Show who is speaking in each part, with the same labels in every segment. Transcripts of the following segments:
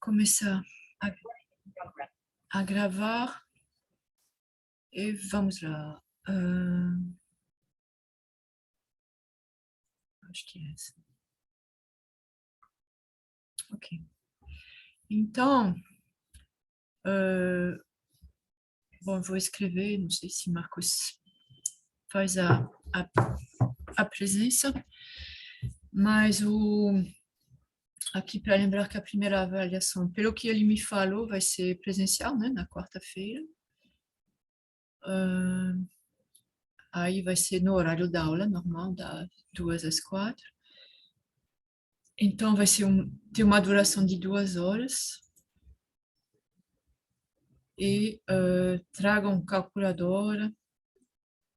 Speaker 1: começar a gravar e vamos lá. Acho que é essa. Ok. Então, bom, vou escrever, não sei se Marcos faz a presença, mas aqui para lembrar que a primeira avaliação, pelo que ele me falou, vai ser presencial, né, na quarta-feira. Aí vai ser no horário da aula normal, das 2 às 4. Então, vai ser ter uma duração de 2 horas. E tragam calculadora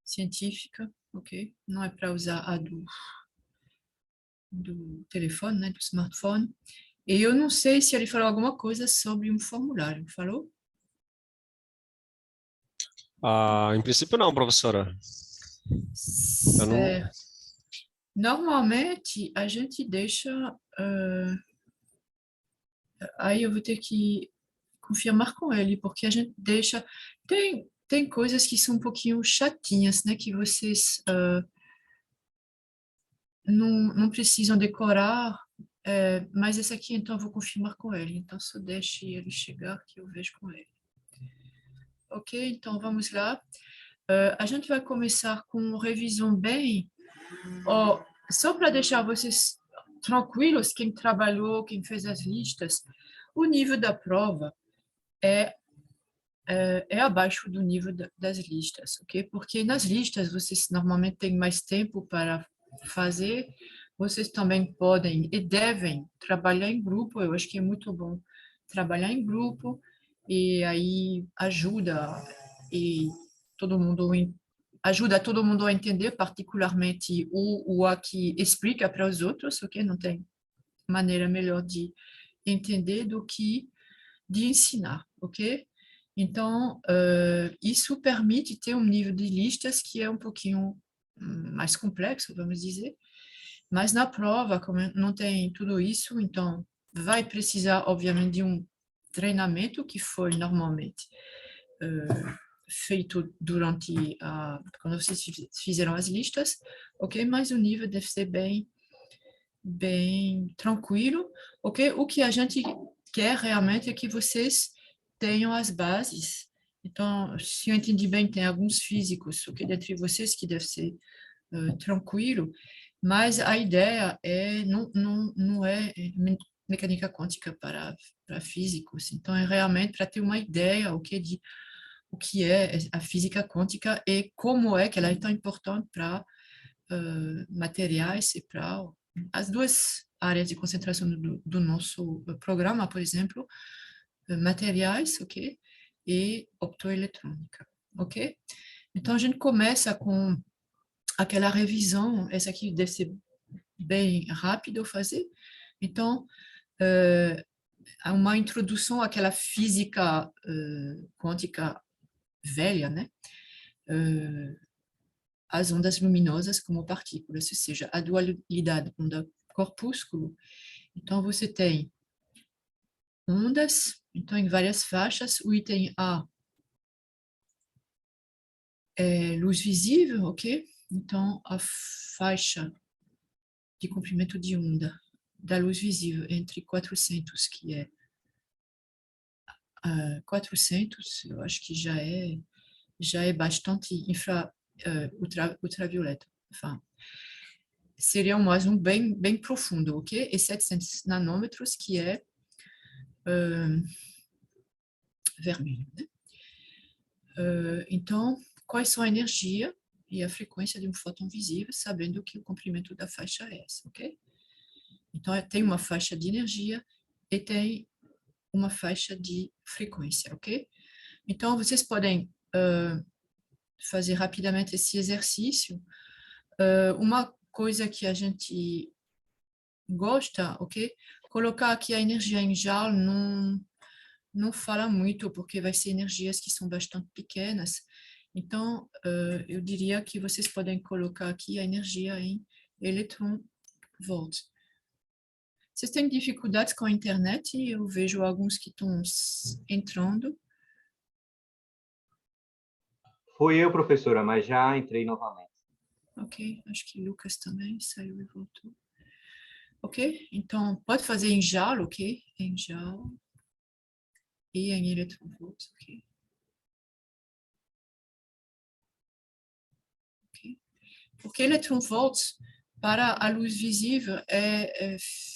Speaker 1: científica, ok? Não é para usar a do telefone, né, do smartphone. E eu não sei se ele falou alguma coisa sobre um formulário, falou?
Speaker 2: Em princípio não, professora. Eu não...
Speaker 1: Certo. Normalmente, a gente deixa... aí eu vou ter que confirmar com ele, porque a gente deixa... Tem coisas que são um pouquinho chatinhas, né? Que vocês não precisam decorar, mas esse aqui, então, eu vou confirmar com ele. Então, só deixe ele chegar que eu vejo com ele. Ok? Então, vamos lá. A gente vai começar com revisão bem... só para deixar vocês tranquilos, quem trabalhou, quem fez as listas, o nível da prova é abaixo do nível das listas, ok? Porque nas listas vocês normalmente têm mais tempo para fazer, vocês também podem e devem trabalhar em grupo, eu acho que é muito bom trabalhar em grupo, e aí ajuda todo mundo a entender, particularmente o a que explica para os outros, ok? Não tem maneira melhor de entender do que de ensinar, ok? Então, isso permite ter um nível de listas que é um pouquinho mais complexo, vamos dizer, mas na prova, como não tem tudo isso, então vai precisar, obviamente, de um treinamento que foi normalmente feito durante quando vocês fizeram as listas, ok? Mas o nível deve ser bem tranquilo, ok? O que a gente quer realmente é que vocês tenham as bases. Então, se eu entendi bem, tem alguns físicos, ok, dentre vocês que deve ser tranquilo, mas a ideia não é mecânica quântica para físicos. Então, é realmente para ter uma ideia, ok, de o que é a física quântica e como é que ela é tão importante para materiais e para as duas áreas de concentração do nosso programa, por exemplo, materiais, ok? E optoeletrônica, ok? Então, a gente começa com aquela revisão, essa aqui deve ser bem rápido fazer. Então, há uma introdução àquela física quântica velha, né? As ondas luminosas como partículas, ou seja, a dualidade onda-corpúsculo. Então, você tem ondas, então, em várias faixas. O item A é luz visível, ok? Então, a faixa de comprimento de onda da luz visível entre 400, que é 400, eu acho que já é bastante ultravioleta. Enfin, seria um asno bem profundo, ok? E 700 nanômetros, que é vermelho, né? Então, quais são a energia e a frequência de um fóton visível, sabendo que o comprimento da faixa é essa, ok? Então, tem uma faixa de energia e tem uma faixa de frequência, ok? Então, vocês podem fazer rapidamente esse exercício. Uma coisa que a gente gosta, ok? Colocar aqui a energia em joule não fala muito, porque vai ser energias que são bastante pequenas. Então, eu diria que vocês podem colocar aqui a energia em electron-volt. Vocês têm dificuldades com a internet? Eu vejo alguns que estão entrando.
Speaker 3: Fui eu, professora, mas já entrei novamente.
Speaker 1: Ok, acho que Lucas também saiu e voltou. Ok, então pode fazer em JAL, ok? Em JAL e em electronvolts, ok? Ok. Porque electronvolts, para a luz visível,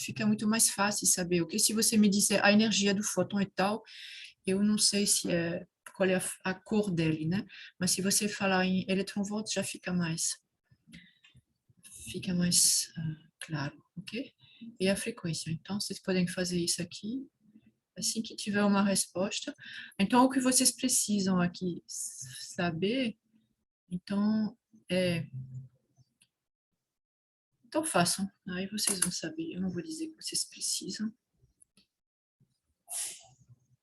Speaker 1: fica muito mais fácil saber, ok? Se você me disser a energia do fóton e tal, eu não sei qual é a cor dele, né? Mas se você falar em electronvolts, já fica mais claro, ok? E a frequência. Então, vocês podem fazer isso aqui, assim que tiver uma resposta. Então, o que vocês precisam aqui saber, então, então façam, aí vocês vão saber. Eu não vou dizer que vocês precisam.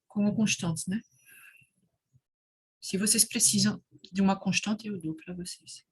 Speaker 1: Como constantes, né? Se vocês precisam de uma constante, eu dou para vocês.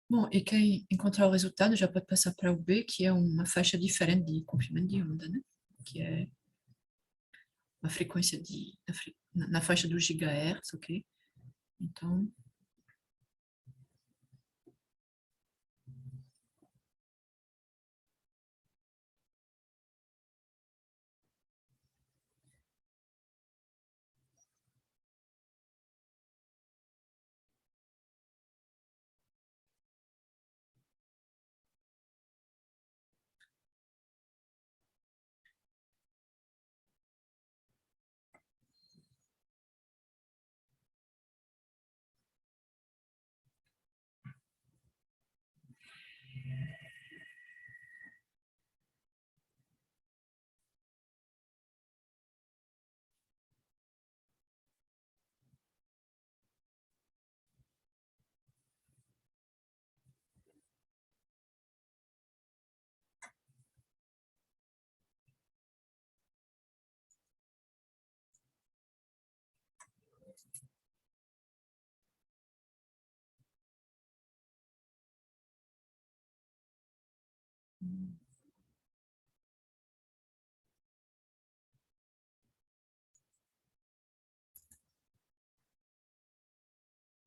Speaker 1: Bom, e quem encontrar o resultado já pode passar para o B, que é uma faixa diferente de comprimento de onda, né? Que é uma frequência na faixa dos gigahertz, ok? Então,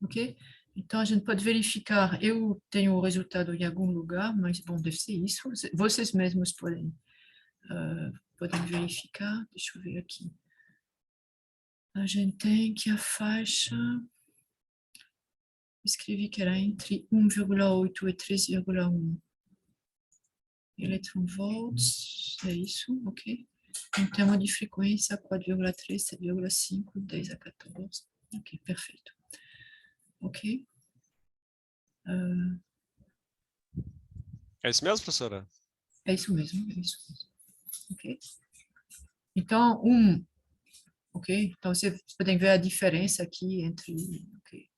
Speaker 1: ok? Então, a gente pode verificar. Eu tenho o resultado em algum lugar, mas, bom, deve ser isso. Vocês mesmos podem verificar. Deixa eu ver aqui. A gente tem que a faixa... Escrevi que era entre 1,8 e 3,1 electronvolts. É isso, ok? Em termos de frequência, 4,3, 7,5, 10 a 14. Ok, perfeito. Ok?
Speaker 2: É isso mesmo, professora?
Speaker 1: É isso mesmo, é isso mesmo. Ok? Então, ok? Então, vocês podem ver a diferença aqui entre... ok?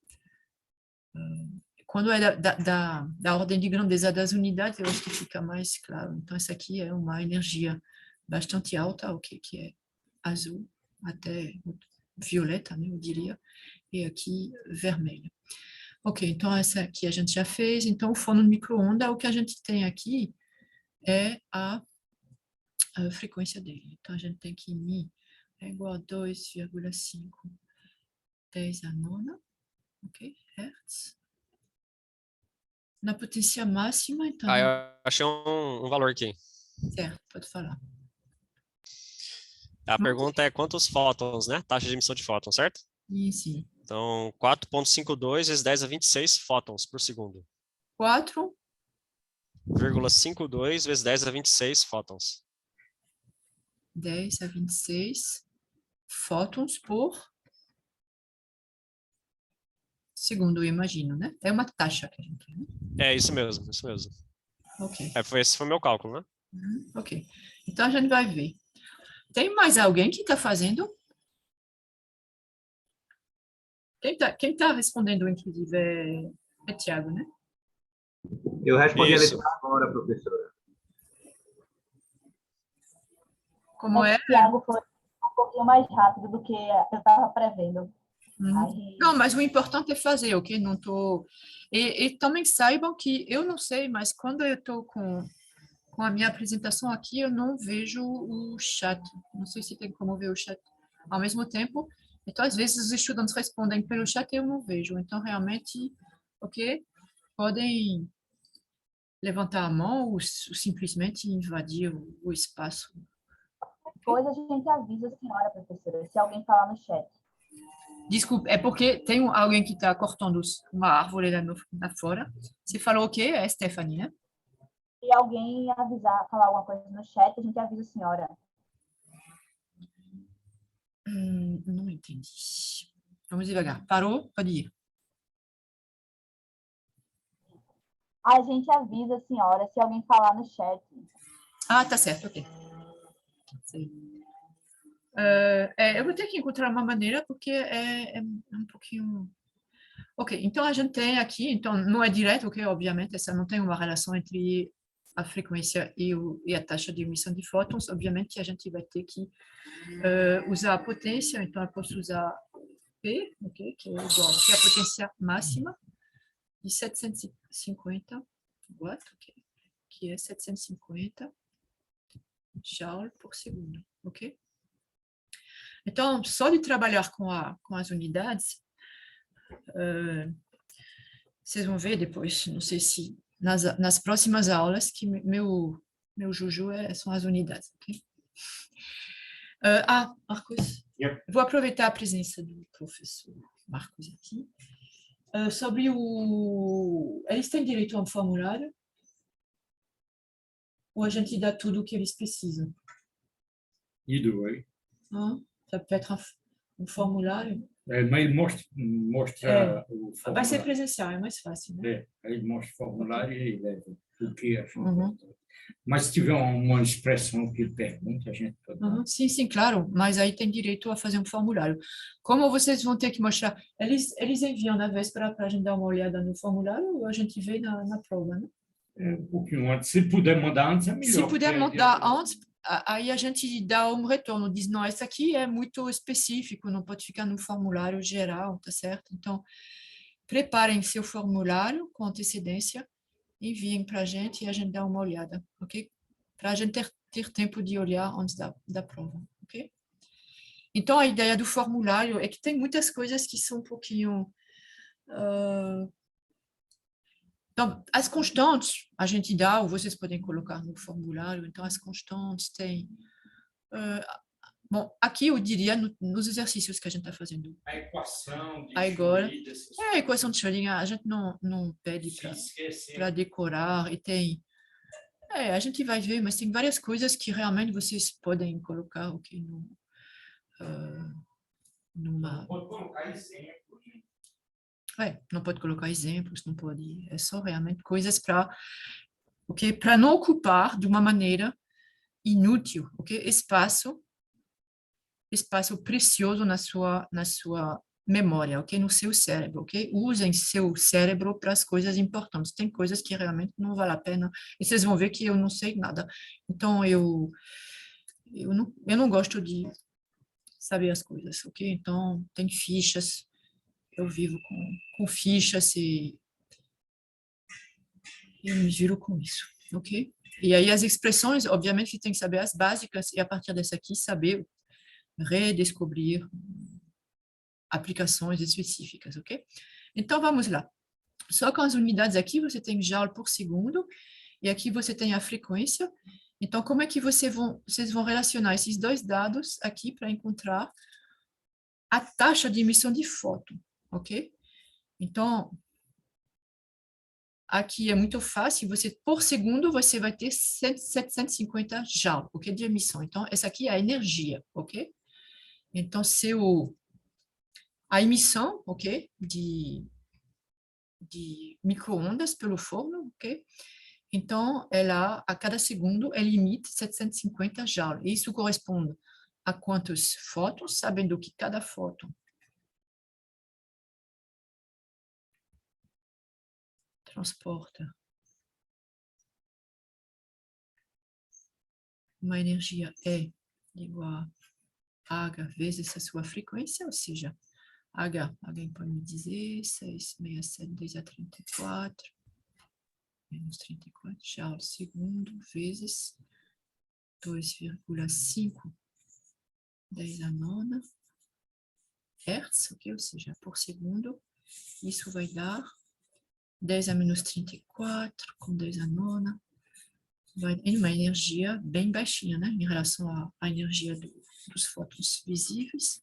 Speaker 1: Quando é da ordem de grandeza das unidades, eu acho que fica mais claro. Então, essa aqui é uma energia bastante alta, ok? Que é azul, até violeta, né, eu diria, e aqui vermelha. Ok, então essa aqui a gente já fez. Então, o forno no micro-ondas, o que a gente tem aqui é a frequência dele. Então, a gente tem que Mi é igual a 2,5 10 a nona, ok, hertz. Na potência máxima, então,
Speaker 2: Eu achei um valor aqui.
Speaker 1: certo, pode falar.
Speaker 2: A pergunta é quantos fótons, né? Taxa de emissão de fótons, certo?
Speaker 1: Sim.
Speaker 2: Então, 4,52 vezes 10 a 26 fótons por segundo.
Speaker 1: 4,
Speaker 2: 0,52 vezes 10 a 26 fótons.
Speaker 1: 10 a 26 fótons por segundo, eu imagino, né? É uma taxa que a gente tem, né?
Speaker 2: É isso mesmo, isso mesmo.
Speaker 1: Ok.
Speaker 2: Esse foi o meu cálculo, né?
Speaker 1: Ok. Então, a gente vai ver. Tem mais alguém que está fazendo? Quem tá respondendo, inclusive, é Tiago, né?
Speaker 3: Eu respondi a
Speaker 2: Isso.
Speaker 3: letra agora, professora.
Speaker 1: Como é?
Speaker 4: Tiago foi um pouquinho mais rápido do que eu estava prevendo. Aí,
Speaker 1: Não, mas o importante é fazer, ok? Não tô... E também saibam que eu não sei, mas quando eu estou com a minha apresentação aqui, eu não vejo o chat. Não sei se tem como ver o chat ao mesmo tempo. Então, às vezes, os estudantes respondem pelo chat e eu não vejo. Então, realmente, ok? Podem levantar a mão ou simplesmente invadir o espaço.
Speaker 4: depois a gente avisa a senhora, professora, se alguém falar no chat.
Speaker 1: Desculpe, é porque tem alguém que está cortando uma árvore lá fora. Você falou o quê? É Stephanie, né?
Speaker 4: Se alguém avisar, falar alguma coisa no chat, a gente avisa a senhora.
Speaker 1: Não entendi. Vamos devagar. Parou? Pode ir.
Speaker 4: A gente avisa a senhora se alguém falar no chat.
Speaker 1: Ah, tá certo, ok. Sim. Eu vou ter que encontrar uma maneira, porque é um pouquinho... Ok, então a gente tem aqui, então não é direto, ok, obviamente, essa não tem uma relação entre a frequência e a taxa de emissão de fótons, obviamente a gente vai ter que usar a potência, então eu posso usar P, ok, que é igual, que é a potência máxima de 750 watts, ok, que é 750 joule por segundo, ok? Então, só de trabalhar com as unidades, vocês vão ver depois, não sei se nas próximas aulas, que meu juju são as unidades, ok? Marcos, vou aproveitar a presença do professor Marcos aqui. Sobre eles têm direito a um formulário? Ou a gente dá tudo o que eles precisam?
Speaker 5: Either way.
Speaker 1: Ça peut être um formulário?
Speaker 5: Mas ele mostra o formulário.
Speaker 1: Vai ser presencial, é mais fácil, né?
Speaker 5: Aí ele mostra o formulário e ele leva o que acha
Speaker 1: Uhum.
Speaker 5: importante. Mas se tiver uma expressão que ele pergunta, a gente pode dar.
Speaker 1: Sim, claro, mas aí tem direito a fazer um formulário. Como vocês vão ter que mostrar, eles enviam na véspera para a gente dar uma olhada no formulário ou a gente vê na prova, né?
Speaker 5: Um pouquinho antes. Se puder mandar antes, é melhor.
Speaker 1: Se puder
Speaker 5: porque
Speaker 1: mandar antes, aí a gente dá um retorno, diz, não, esse aqui é muito específico, não pode ficar no formulário geral, tá certo? Então, preparem seu formulário com antecedência, enviem para a gente e a gente dá uma olhada, ok? Para a gente ter tempo de olhar antes da prova, ok? Então, a ideia do formulário é que tem muitas coisas que são um pouquinho... Então, as constantes a gente dá, ou vocês podem colocar no formulário, então as constantes têm... bom, aqui eu diria nos exercícios que a gente está fazendo.
Speaker 5: A equação de
Speaker 1: Agora,
Speaker 5: Schrödinger, essas
Speaker 1: a equação de Schrödinger, a gente não pede para decorar, e tem... a gente vai ver, mas tem várias coisas que realmente vocês podem colocar, ok, numa...
Speaker 5: Pode colocar exemplos.
Speaker 1: Não pode colocar exemplos, não pode... É só realmente coisas para não ocupar de uma maneira inútil, ok? Espaço precioso na sua memória, ok? No seu cérebro, ok? Usem seu cérebro para as coisas importantes. Tem coisas que realmente não vale a pena, e vocês vão ver que eu não sei nada. Então, eu não gosto de saber as coisas, ok? Então, tem fichas, eu vivo com fichas e eu me giro com isso, ok? E aí as expressões, obviamente, tem que saber as básicas e a partir dessa aqui saber redescobrir aplicações específicas, ok? Então, vamos lá. Só com as unidades aqui, você tem joule por segundo, e aqui você tem a frequência. Então, como é que vocês vão relacionar esses dois dados aqui para encontrar a taxa de emissão de fóton, ok? Então, aqui é muito fácil, por segundo, você vai ter 750 joule, ok, de emissão. Então, essa aqui é a energia, ok? Então, a emissão, ok, de micro-ondas pelo forno, ok? Então, a cada segundo, ela emite 750 joules. Isso corresponde a quantos fótons, sabendo que cada fóton transporta uma energia E igual a H vezes a sua frequência, ou seja, alguém pode me dizer 667 10 a 34, menos 34 joules segundo, vezes 2,5 10 a nona hertz, ok? Ou seja, por segundo. Isso vai dar 10 a menos 34 com 10 a nona. Vai ter uma energia bem baixinha, né? Em relação à energia dos fótons visíveis.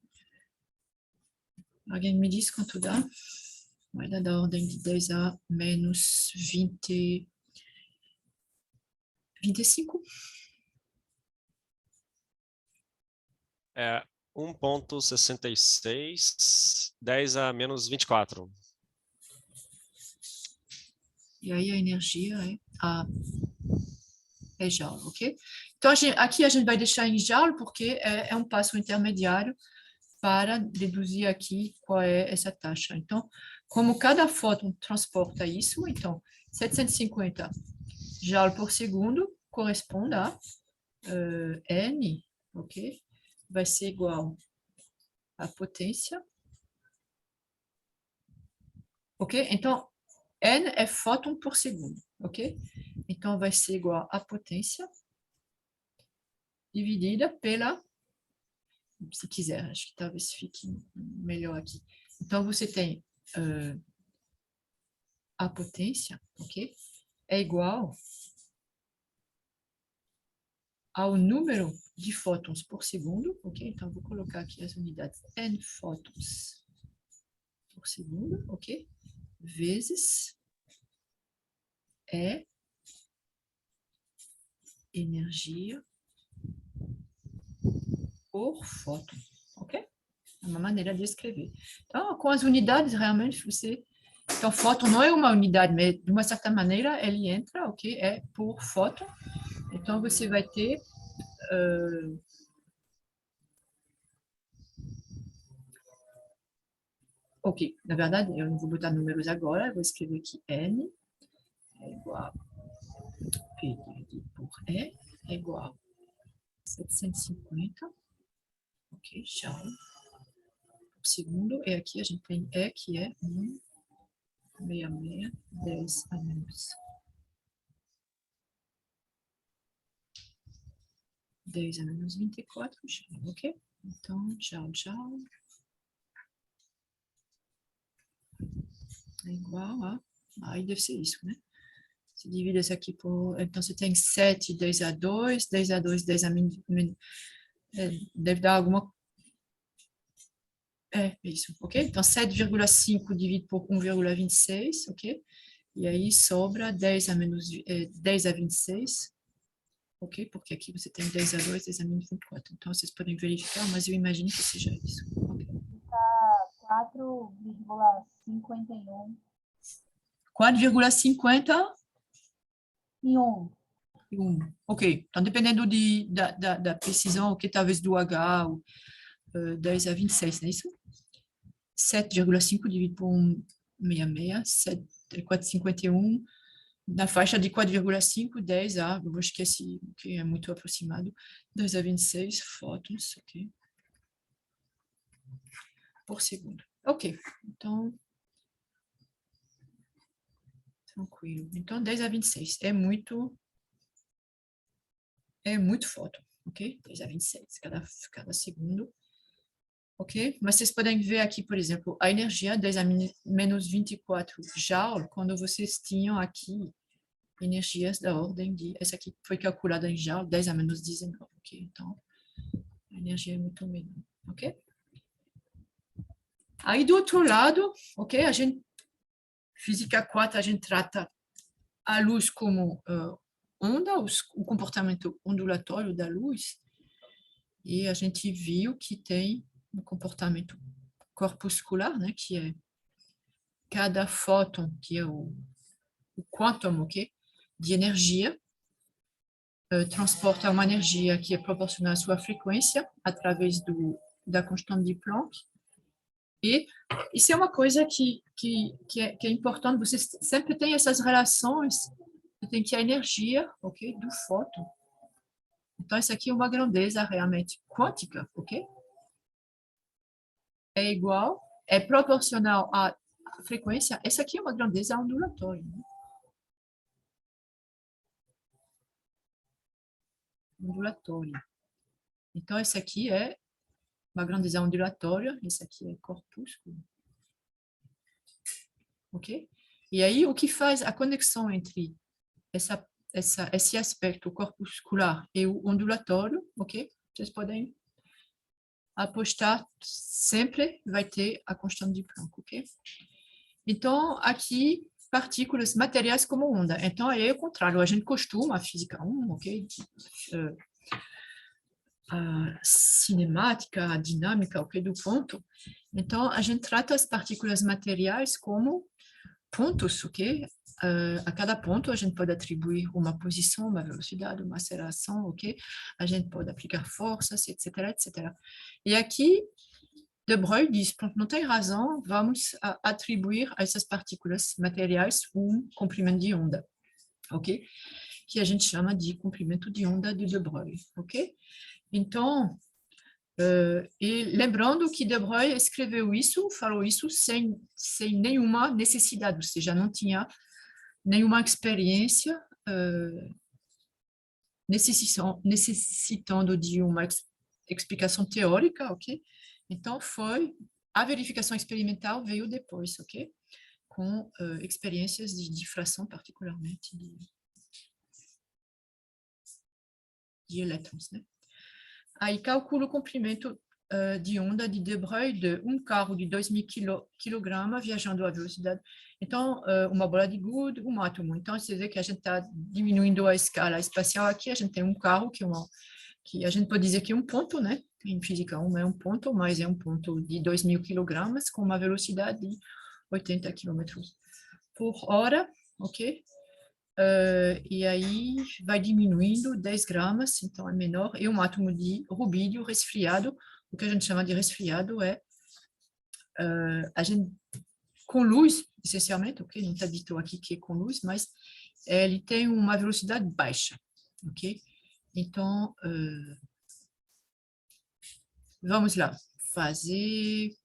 Speaker 1: Alguém me diz quanto dá? Vai dar da ordem de 10 a menos 25.
Speaker 2: É 1,66, 10 a menos 24.
Speaker 1: E aí a energia é joule, ok? Então, aqui a gente vai deixar em joule porque é um passo intermediário para deduzir aqui qual é essa taxa. Então, como cada fóton transporta isso, então, 750 joule por segundo corresponde a N, ok? Vai ser igual à potência. Ok? Então, N é fóton por segundo, ok? Então, vai ser igual à potência dividida pela, se quiser, acho que talvez fique melhor aqui. Então, você tem a potência, ok? É igual ao número de fótons por segundo, ok? Então, vou colocar aqui as unidades N fótons por segundo, ok? Vezes E energia por fóton, ok? É uma maneira de escrever. Então, com as unidades, realmente, você... Então, fóton não é uma unidade, mas, de uma certa maneira, ele entra, ok? É por fóton. Então, você vai ter... Ok, na verdade, eu não vou botar números agora, eu vou escrever aqui N é igual a P dividido por E é igual a 750, ok, joule por segundo. E aqui a gente tem E, que é 1,66, 10 a menos 10 a menos 24, joule, ok? Então, joule é igual a... Aí deve ser isso, né? Você divide isso aqui por... Então, você tem 7, 10 a 2, 10 a 2, 10 a menos... Deve dar alguma... É isso, ok? Então, 7,5 dividido por 1,26, ok? E aí sobra 10 a menos 10 a 26, ok? Porque aqui você tem 10 a 2, 10 a menos 24. Então, vocês podem verificar, mas eu imagino que seja isso. Okay.
Speaker 4: 4,51.
Speaker 1: 4,50
Speaker 4: E 1.
Speaker 1: Ok. Então, dependendo da precisão, ok, talvez do H, 10 a 26, não é isso? 7,5 dividido por 1,66, 4,51, na faixa de 4,5, 10 a, eu esqueci, que é muito aproximado, 10 a 26 fótons, ok? Por segundo. Ok, então, tranquilo. Então, 10 a 26 é muito fóton, ok? 10 a 26, cada segundo. Ok? Mas vocês podem ver aqui, por exemplo, a energia 10 a menos 24 joule, quando vocês tinham aqui energias da ordem de... Essa aqui foi calculada em joule, 10 a menos 19, ok? Então, a energia é muito menor, ok? Aí, do outro lado, ok? A gente, física 4, a gente trata a luz como onda, o comportamento ondulatório da luz, e a gente viu que tem um comportamento corpuscular, né, que é cada fóton, que é o quantum, ok, de energia, transporta uma energia que é proporcional à sua frequência através da constante de Planck. E isso é uma coisa que é importante, você sempre tem essas relações, você tem que a energia, ok, do fóton. Então, isso aqui é uma grandeza realmente quântica, ok? É igual, é proporcional à frequência, essa aqui é uma grandeza ondulatória, né? Ondulatória. Então, essa aqui é uma grandeza ondulatória, esse aqui é corpúsculo. Ok? E aí, o que faz a conexão entre esse aspecto corpuscular e o ondulatório, ok? Vocês podem apostar, sempre vai ter a constante de Planck, ok? Então, aqui, partículas materiais como onda. Então, é o contrário, a gente costuma, a física 1, ok? A cinemática, a dinâmica, ok, do ponto. Então, a gente trata as partículas materiais como pontos, ok? A cada ponto, a gente pode atribuir uma posição, uma velocidade, uma aceleração, ok? A gente pode aplicar forças, etc., etc. E aqui, De Broglie diz, não tem razão, vamos atribuir a essas partículas materiais um comprimento de onda, ok? Que a gente chama de comprimento de onda de De Broglie, ok? Então, e lembrando que De Broglie escreveu isso, falou isso sem nenhuma necessidade, ou seja, não tinha nenhuma experiência necessitando de uma explicação teórica, ok? Então, a verificação experimental veio depois, ok? Com experiências de difração, particularmente de elétrons, né? Aí calcula o comprimento de onda de De Broglie de um carro de 2.000 kg viajando à velocidade. Então, uma bola de gude, um átomo. Então, você vê que a gente está diminuindo a escala espacial aqui. A gente tem um carro que a gente pode dizer que é um ponto, né? Em física 1 é um ponto, mas é um ponto de 2.000 kg com uma velocidade de 80 km por hora, ok? E aí vai diminuindo 10 gramas, então é menor, e um átomo de rubídio resfriado, o que a gente chama de resfriado é a gente com luz, essencialmente, ok? Não está dito aqui que é com luz, mas ele tem uma velocidade baixa, ok? Então, vamos lá, fazer...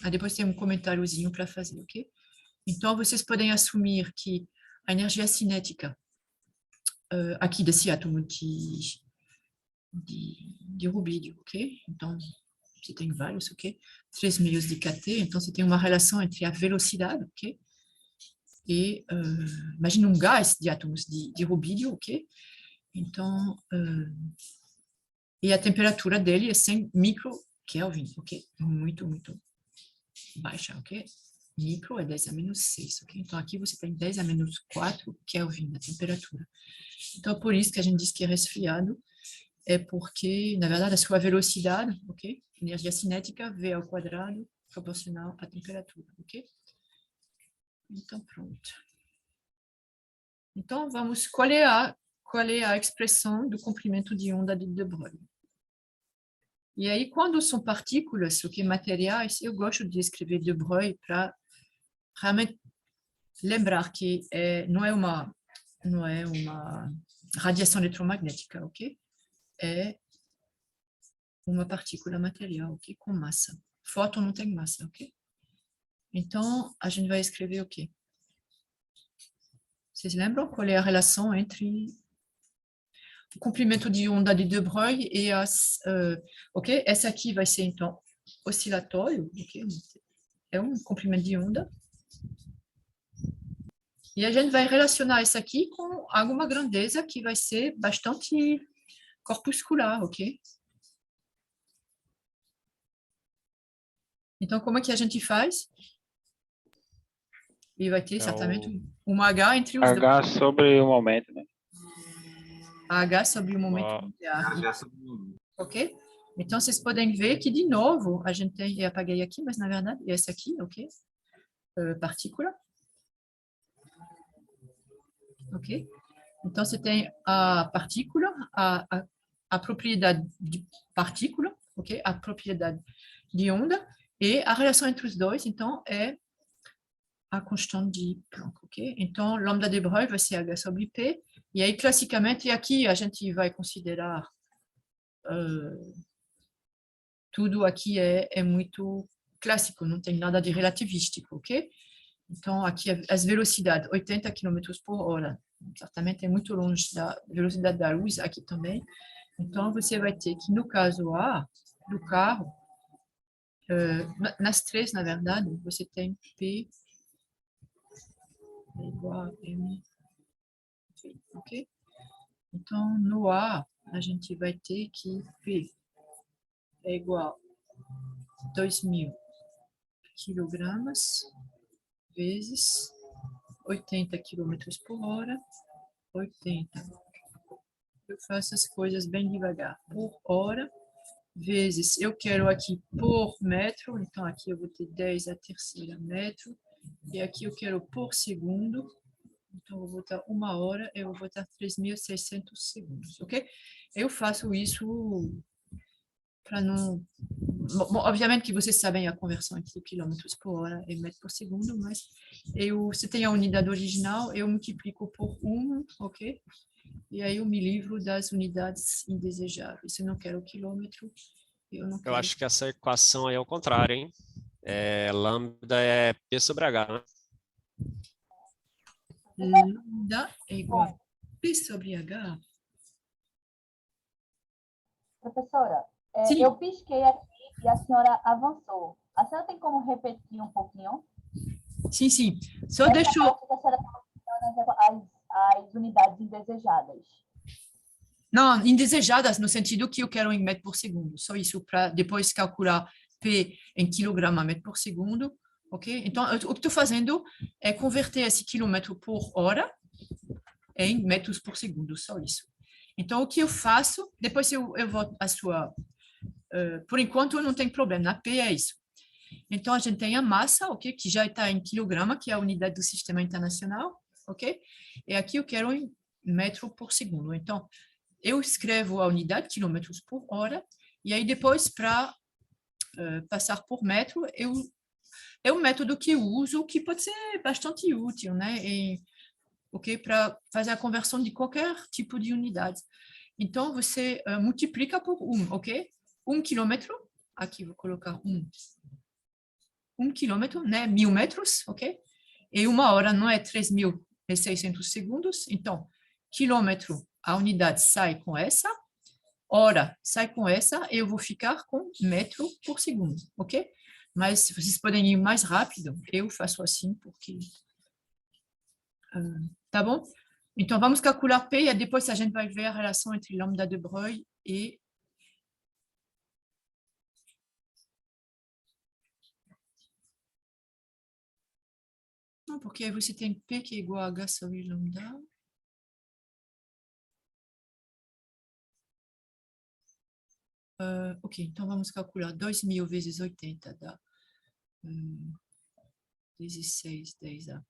Speaker 1: depois tem um comentáriozinho para fazer, ok? Então, vocês podem assumir que a energia cinética aqui desse átomo de rubídio, ok? Então, você tem vários, ok? 3 meios de kT, então você tem uma relação entre a velocidade, ok? E, imagina um gás de átomos de rubídio, ok? Então, e a temperatura dele é 100 microkelvin, ok? Muito, muito baixa, ok? Micro é 10 a menos 6, ok? Então, aqui você tem 10 a menos 4 Kelvin na temperatura. Então, por isso que a gente diz que é resfriado, é porque, na verdade, a sua velocidade, ok? Energia cinética, V ao quadrado, proporcional à temperatura, ok? Então, pronto. Então, vamos, qual é a expressão do comprimento de onda de De Broglie? E aí, quando são partículas, ok, materiais, eu gosto de escrever De Broglie para realmente lembrar que não é uma radiação eletromagnética, ok? É uma partícula material, ok? Com massa. Fóton não tem massa, ok? Então, a gente vai escrever o quê? Vocês lembram qual é a relação entre o comprimento de onda de De Broglie e as... ok? Essa aqui vai ser, então, oscilatório, ok? É um comprimento de onda. E a gente vai relacionar isso aqui com alguma grandeza que vai ser bastante corpuscular, ok? Então, como é que a gente faz? E vai ter exatamente um H entre os dois.
Speaker 6: H sobre o momento, né?
Speaker 1: H sobre o momento nuclear. Ok? Então, vocês podem ver que, de novo, a gente tem... Eu apaguei aqui, mas, na verdade, é essa aqui, ok? Partícula. Ok? Então, você tem a partícula, a propriedade de partícula, ok? A propriedade de onda, e a relação entre os dois, então, é a constante de Planck, ok? Então, lambda de Broglie vai ser H sobre P, e aí, classicamente, aqui a gente vai considerar tudo aqui é muito clássico, não tem nada de relativístico, ok? Então, aqui as velocidades, 80 km por hora, certamente é muito longe da velocidade da luz, aqui também. Então, você vai ter que, no caso A do carro, nas três, na verdade, você tem P é igual a M, ok? Então, no A, a gente vai ter que P é igual a 2.000 quilogramas vezes 80 quilômetros por hora, 80. Eu faço as coisas bem devagar. Por hora, vezes, eu quero aqui por metro, então aqui eu vou ter 10 a terceira metro, e aqui eu quero por segundo, então eu vou botar 1 hora, eu vou botar 3.600 segundos, ok? Eu faço isso para não... Bom, obviamente que vocês sabem a conversão entre quilômetros por hora e metro por segundo, mas você tem a unidade original, eu multiplico por 1, ok? E aí eu me livro das unidades indesejáveis. Se eu não quero o quilômetro, eu não
Speaker 2: Eu
Speaker 1: quero.
Speaker 2: acho que essa equação aí é o contrário, hein? Lambda é P sobre H, né?
Speaker 1: Lambda é igual a P sobre H.
Speaker 4: Professora,
Speaker 1: Sim.
Speaker 4: eu pisquei aqui e a senhora avançou. A senhora tem como repetir um pouquinho?
Speaker 1: Sim, sim. Só
Speaker 4: Essa
Speaker 1: deixa eu...
Speaker 4: parte que a senhora está mencionando as unidades indesejadas.
Speaker 1: Não, indesejadas, no sentido que eu quero em metro por segundo. Só isso, para depois calcular P em quilograma metro por segundo. Ok? Então, o que estou fazendo é converter esse quilômetro por hora em metros por segundo, só isso. Então, o que eu faço, depois eu volto à sua... por enquanto, não tem problema, na P é isso. Então, a gente tem a massa, ok, que já está em quilograma, que é a unidade do sistema internacional, ok? E aqui eu quero em metro por segundo. Então, eu escrevo a unidade, quilômetros por hora, e aí depois, para passar por metro, é um método que eu uso, que pode ser bastante útil, né? Ok, para fazer a conversão de qualquer tipo de unidade. Então, você multiplica por 1, ok? 1 quilômetro, aqui vou colocar 1 quilômetro, né? 1.000 metros, ok? E 1 hora não é 3.600 segundos, então, quilômetro, a unidade sai com essa, hora sai com essa, eu vou ficar com metro por segundo, ok? Mas vocês podem ir mais rápido, eu faço assim, porque... tá bom? Então, vamos calcular P e depois a gente vai ver a relação entre lambda de Broglie e... Não, porque aí você tem P que é igual a H sobre lambda. Ok, então vamos calcular 2.000 vezes 80 dá 16, 10 a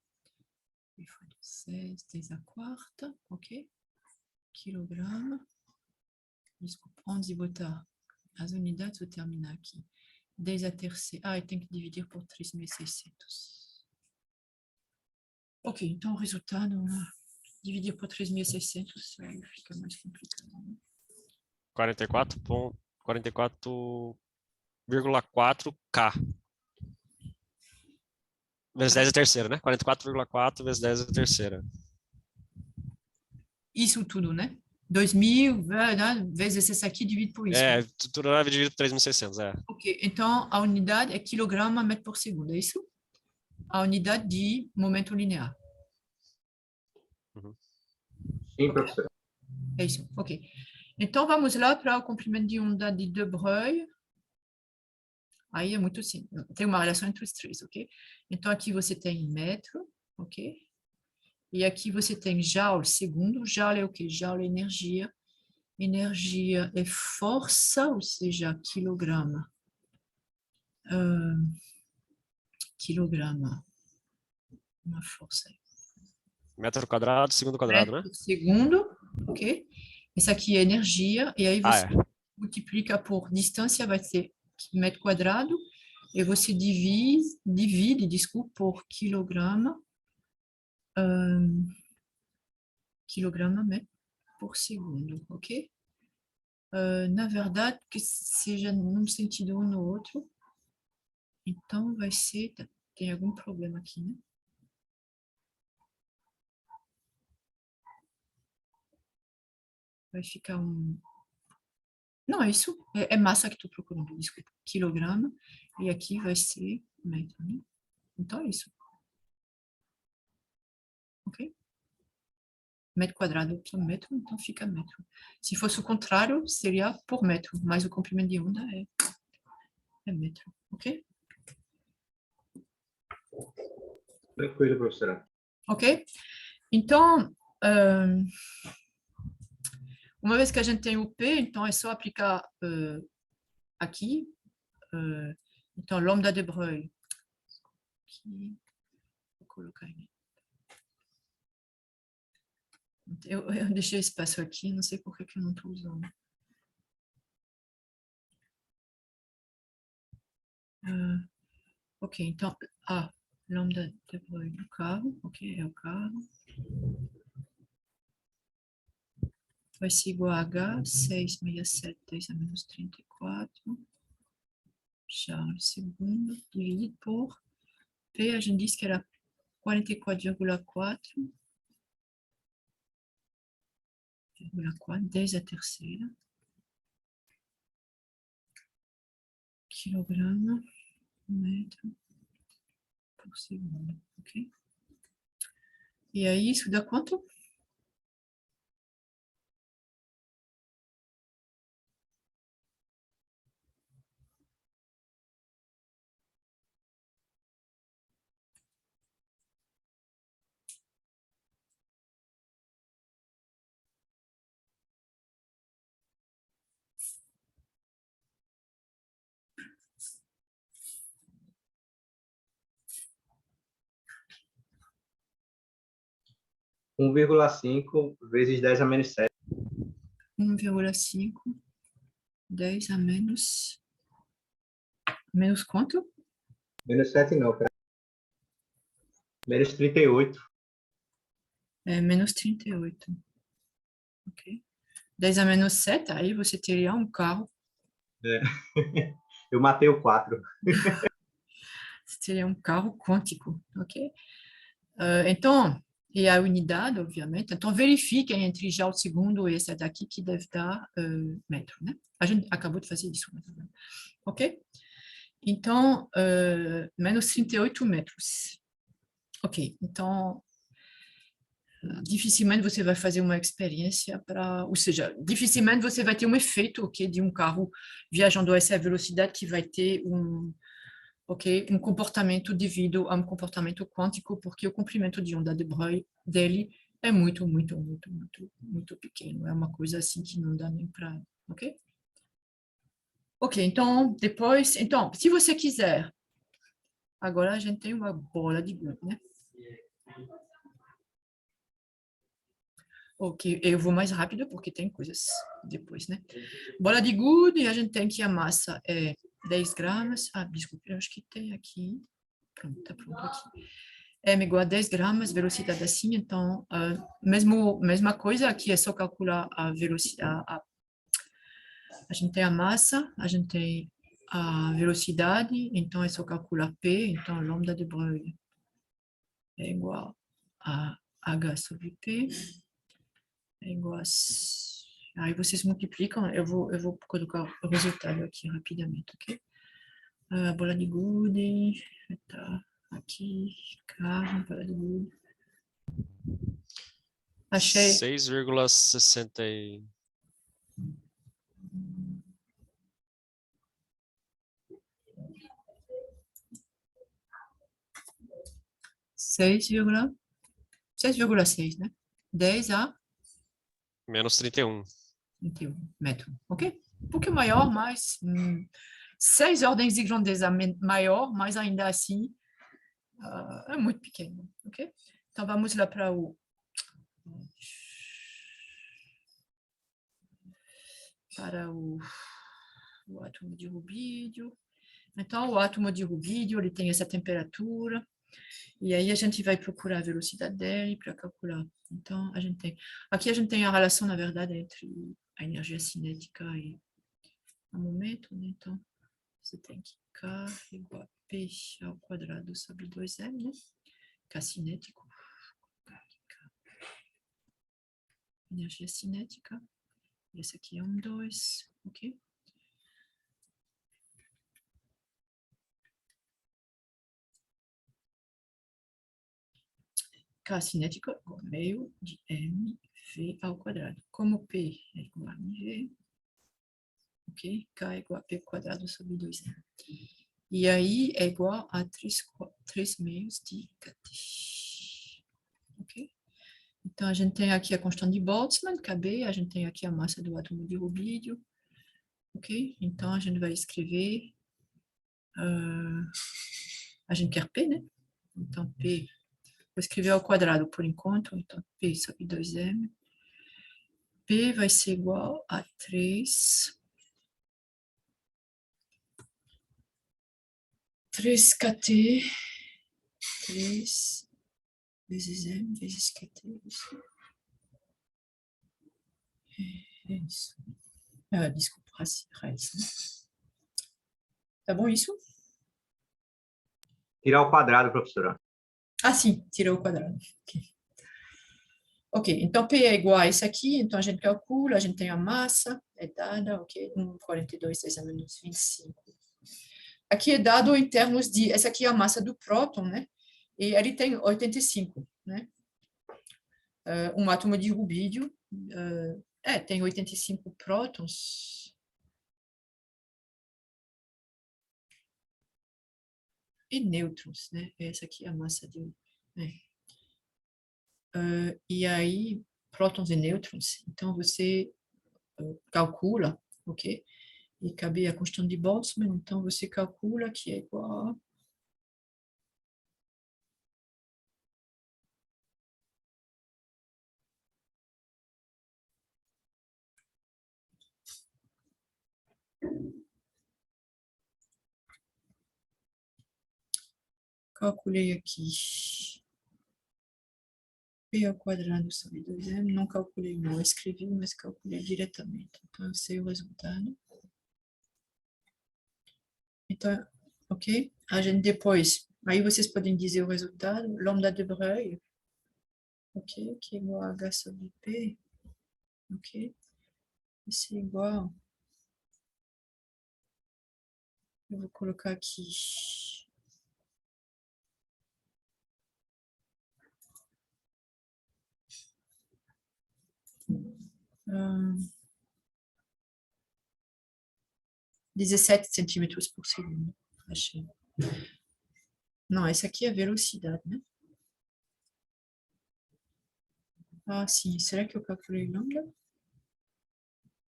Speaker 1: 6, 10 a quarta, ok? Quilograma. Desculpa, onde de botar as unidades, vou terminar aqui. 10 a terceira. E tem que dividir por 3.600. Ok, então o resultado, dividir por 3.600, aí fica mais complicado. Né?
Speaker 2: 44,4K. Vezes 10 a terceira, né? 44,4 vezes 10 a terceira.
Speaker 1: Isso tudo, né? 2.000 vezes esse aqui, divide por isso.
Speaker 2: Tudo é dividido por 3.600,
Speaker 1: Ok, então a unidade é quilograma metro por segundo, é isso? A unidade de momento linear.
Speaker 3: Sim, professor.
Speaker 1: É isso, ok. Então, vamos lá para o comprimento de onda de De Broglie. Aí é muito simples. Tem uma relação entre os três, ok? Então, aqui você tem metro, ok? E aqui você tem joule segundo. Joule é o quê? Joule é energia. Energia é força, ou seja, quilograma. Quilograma. Uma força aí.
Speaker 2: Metro quadrado, segundo quadrado, né?
Speaker 1: metro por segundo, ok? Isso aqui é energia, e aí você multiplica por distância, vai ser metro quadrado, e você divide, desculpa, por quilograma, metro por segundo, ok? Na verdade, que seja num sentido ou no outro, então vai ser, tem algum problema aqui, né? Vai ficar um... Não, isso é massa que estou procurando, desculpa, quilograma, e aqui vai ser metro, né? Então é isso. Ok? Metro quadrado por metro, então fica metro. Se fosse o contrário, seria por metro, mas o comprimento de onda é metro, ok?
Speaker 3: Tranquilo, professora.
Speaker 1: Ok? Então, uma vez que a gente tem o P, então é só aplicar aqui. Então, lambda de Broglie. Aqui, vou colocar aí. Eu deixei espaço aqui, não sei por que eu não estou usando. Ok, então, lambda de Broglie do carro, ok, é o carro. Vai ser igual a H, 667, 10 a menos 34. Charles segundo, dividido por P, a gente disse que era 44,4. 10 a terceira. Quilograma, metro por segundo, ok? E aí, isso dá quanto?
Speaker 3: Um 1,5 vezes 10 a menos 7.
Speaker 1: 1,5, 10 a menos... Menos quanto?
Speaker 3: Menos 7 não, cara. Menos 38.
Speaker 1: Menos 38. Ok. 10 a menos 7, aí você teria um carro.
Speaker 3: É. Eu matei o 4.
Speaker 1: Você teria um carro quântico, ok? Então, e a unidade, obviamente. Então, verifiquem entre já o segundo e esse daqui, que deve dar metro, né? A gente acabou de fazer isso, ok? Então, menos 38 metros. Ok, então, dificilmente você vai fazer uma experiência para... Ou seja, dificilmente você vai ter um efeito, ok, de um carro viajando a essa velocidade que vai ter um comportamento devido a um comportamento quântico, porque o comprimento de onda de Broglie dele é muito pequeno. É uma coisa assim que não dá nem para... Ok? Ok, então, depois... Então, se você quiser... Agora a gente tem uma bola de gude, né? Ok, eu vou mais rápido porque tem coisas depois, né? Bola de gude, a gente tem que a massa é 10 gramas. Desculpa, eu acho que tem aqui. Pronto, tá pronto aqui. M igual a 10 gramas, velocidade assim, então, mesma coisa, aqui é só calcular a velocidade. A gente tem a massa, a gente tem a velocidade, então é só calcular P, então lambda de Broglie é igual a H sobre P. É igual a... Aí vocês multiplicam, eu vou colocar o resultado aqui rapidamente, ok? A bola de gude, tá aqui, carro, bola de gude. Achei.
Speaker 2: 6,60
Speaker 1: 6,6, né? 10 a
Speaker 2: menos 31.
Speaker 1: 21 metros, ok? Um pouquinho maior, mas 6 ordens de grandeza maior, mas ainda assim é muito pequeno, ok? Então vamos lá para o para o átomo de rubídio. Então, o átomo de rubídio, ele tem essa temperatura, e aí a gente vai procurar a velocidade dele para calcular. Então, aqui a gente tem a relação, na verdade, entre a energia cinética e o momento, né? Então, você tem que K igual a P ao quadrado sobre 2M, né? K cinético. Energia cinética. Esse aqui é 2, ok? K cinética igual a meio de mv ao quadrado. Como P é igual a mv, ok? K é igual a P quadrado sobre 2M. E aí é igual a 3 meios de kT. Ok? Então, a gente tem aqui a constante de Boltzmann, KB, a gente tem aqui a massa do átomo de rubídio. Ok? Então, a gente vai escrever... a gente quer P, né? Então, P... Vou escrever ao quadrado por enquanto. Então, P sobre 2M. P vai ser igual a 3 kT, 3 vezes M vezes kT. É isso. Desculpa, raiz, né? Tá bom isso?
Speaker 3: Tirar ao quadrado, professora.
Speaker 1: Ah, sim, tirou o quadrado. Ok, então P é igual a isso aqui, então a gente calcula, a gente tem a massa, é dada, ok, 1,42 10 a menos 25. Aqui é dado em termos de, essa aqui é a massa do próton, né? E ele tem 85, né? Um átomo de rubídio, tem 85 prótons. E nêutrons, né? Essa aqui é a massa de... né? E aí, prótons e nêutrons, então você calcula, ok? E cabe a constante de Boltzmann, então você calcula que é igual a... Calculei aqui. P ao quadrado sobre 2M, não calculei não, escrevi, mas calculei diretamente. Então, eu sei o resultado. Então, ok? A gente depois, aí vocês podem dizer o resultado, lambda de Broglie, ok? Que é igual a H sobre P, ok? Isso é igual, eu vou colocar aqui, hum, 17 centímetros por segundo, achei. Não, essa aqui é a velocidade, né? Ah, sim, será que eu calculei lambda?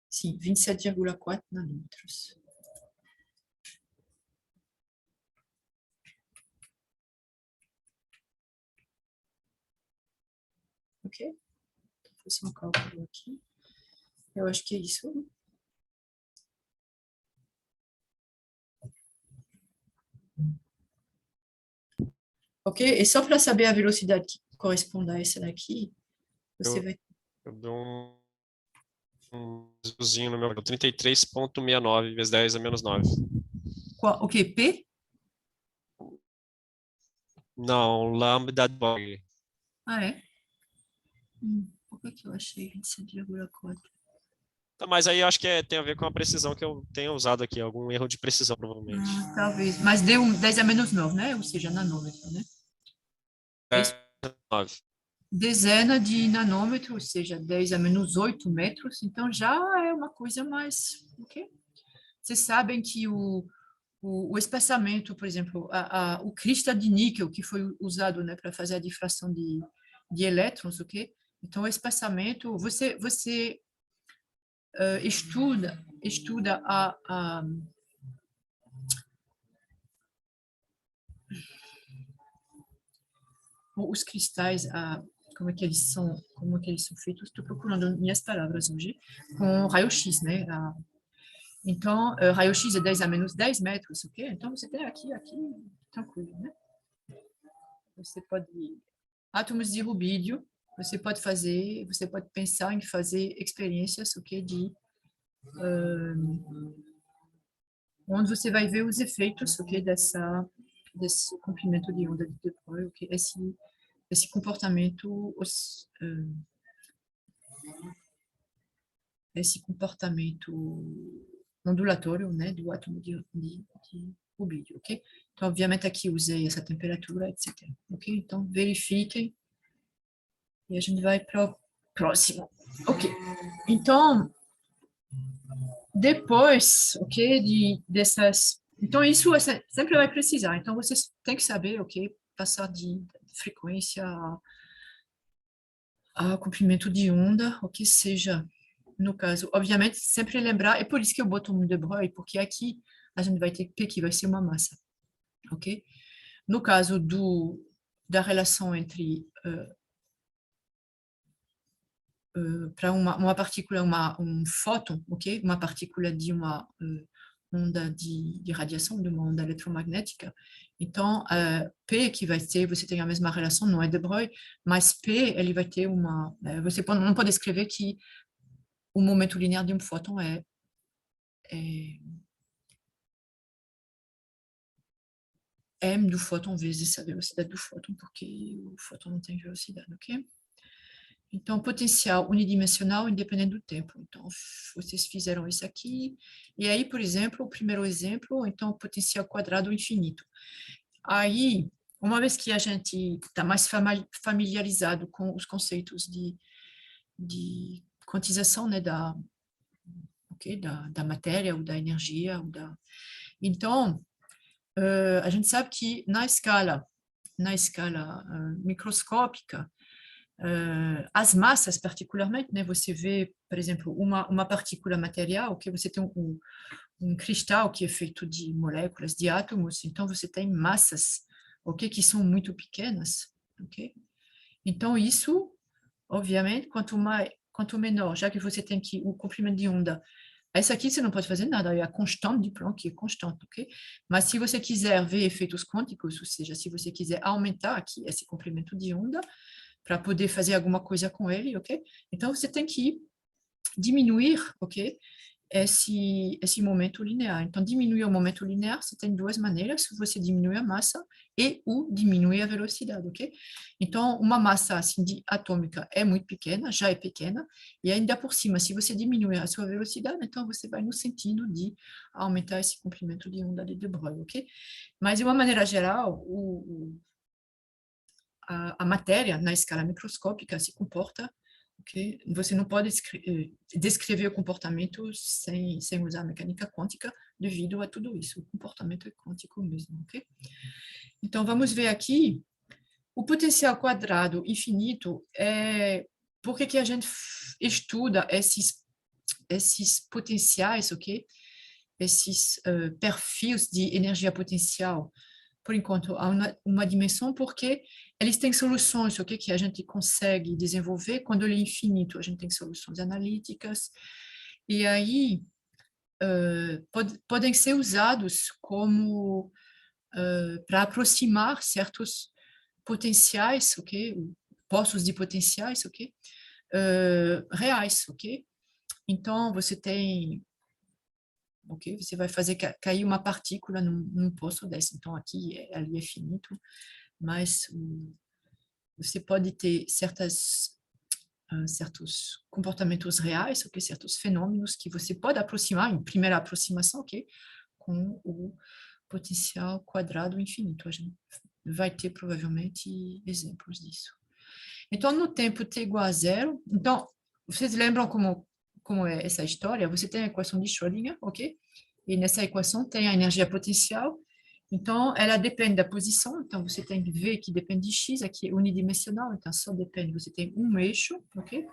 Speaker 1: Sim, 27,4 nanômetros. Ok? Vou fazer um cálculo aqui. Eu acho que é isso. Ok? E só para saber a velocidade que corresponde a essa daqui, você vai...
Speaker 2: Eu dou um azulzinho no meu 33,69 vezes 10 a menos 9.
Speaker 1: O que? P?
Speaker 2: Não, lambda de Broglie.
Speaker 1: Ah, é? Por que eu achei 27,4?
Speaker 2: Tá, mas aí eu acho que tem a ver com a precisão que eu tenho usado aqui, algum erro de precisão, provavelmente.
Speaker 1: Talvez. Mas deu 10 a menos 9, né? Ou seja, nanômetro, né? É isso?
Speaker 2: 9.
Speaker 1: Dezena de nanômetro, ou seja, 10 a menos 8 metros. Então, já é uma coisa mais... Ok? Vocês sabem que o espaçamento, por exemplo, o cristal de níquel, que foi usado, né, para fazer a difração de elétrons, ok? Então, o espaçamento, você estuda os cristais, como é que eles são feitos. Estou procurando minhas palavras hoje, com raio-x, né? Então, raio-x é 10 a menos 10 metros, ok? Então, você tem aqui, tranquilo, né? Você pode... Átomos de rubídio, você pode pensar em fazer experiências, ok? Onde você vai ver os efeitos, ok? Desse comprimento de onda de De Broglie, ok? Esse comportamento ondulatório, né, do átomo de rubídio, ok? Então, obviamente, aqui usei essa temperatura, etc. Ok? Então, verifiquem e a gente vai para o próximo. Ok. Então, depois, ok, dessas... Então, isso você sempre vai precisar. Então, vocês têm que saber, ok, passar de frequência a comprimento de onda, o que seja, no caso, obviamente, sempre lembrar, é por isso que eu boto um De Broglie, porque aqui a gente vai ter P, que vai ser uma massa, ok? No caso da relação entre, para uma partícula, um fóton, ok? Uma partícula de uma onda de radiação, de uma onda eletromagnética. Então, P, que vai ter, você tem a mesma relação, não é De Broglie, mas P, ele vai ter uma... Você não pode escrever que o momento linear de um fóton é m do fóton vezes a velocidade do fóton, porque o fóton não tem velocidade, ok? Então, potencial unidimensional independente do tempo. Então, vocês fizeram isso aqui. E aí, por exemplo, o primeiro exemplo, então, potencial quadrado infinito. Aí, uma vez que a gente está mais familiarizado com os conceitos de quantização, né, da matéria, ou da energia, então, a gente sabe que na escala microscópica, as massas, particularmente, né, você vê, por exemplo, uma partícula material, que você tem um cristal que é feito de moléculas, de átomos, então você tem massas, ok, que são muito pequenas, ok? Então, isso, obviamente, quanto menor, já que você tem o comprimento de onda, essa aqui você não pode fazer nada, é a constante de Planck que é constante, ok? Mas se você quiser ver efeitos quânticos, ou seja, se você quiser aumentar aqui esse comprimento de onda, para poder fazer alguma coisa com ele, ok? Então, você tem que diminuir, ok? Esse momento linear. Então, diminuir o momento linear, você tem duas maneiras, você diminui a massa ou diminui a velocidade, ok? Então, uma massa assim, atômica é muito pequena, já é pequena, e ainda por cima, se você diminui a sua velocidade, então você vai no sentido de aumentar esse comprimento de onda de De Broglie, ok? Mas, de uma maneira geral, a matéria, na escala microscópica, se comporta, okay? Você não pode descrever o comportamento sem usar a mecânica quântica devido a tudo isso. O comportamento é quântico mesmo, ok? Então, vamos ver aqui. O potencial quadrado infinito por que a gente estuda esses potenciais, ok? Esses perfis de energia potencial, por enquanto, a uma dimensão, porque eles têm soluções, ok, que a gente consegue desenvolver quando ele é infinito. A gente tem soluções analíticas, e aí podem ser usados como para aproximar certos potenciais, ok, postos de potenciais, ok, reais, ok. Então, você tem... ok? Você vai fazer cair uma partícula num poço desse. Então, ali é finito, mas você pode ter certos comportamentos reais, okay? Certos fenômenos que você pode aproximar, em primeira aproximação, okay? Com o potencial quadrado infinito. A gente vai ter, provavelmente, exemplos disso. Então, no tempo t igual a zero, então, vocês lembram como é essa história? Você tem a equação de Schrödinger, ok? E nessa equação tem a energia potencial. Então, ela depende da posição. Então, você tem V que depende de X, aqui é unidimensional, então só depende. Você tem um eixo, ok?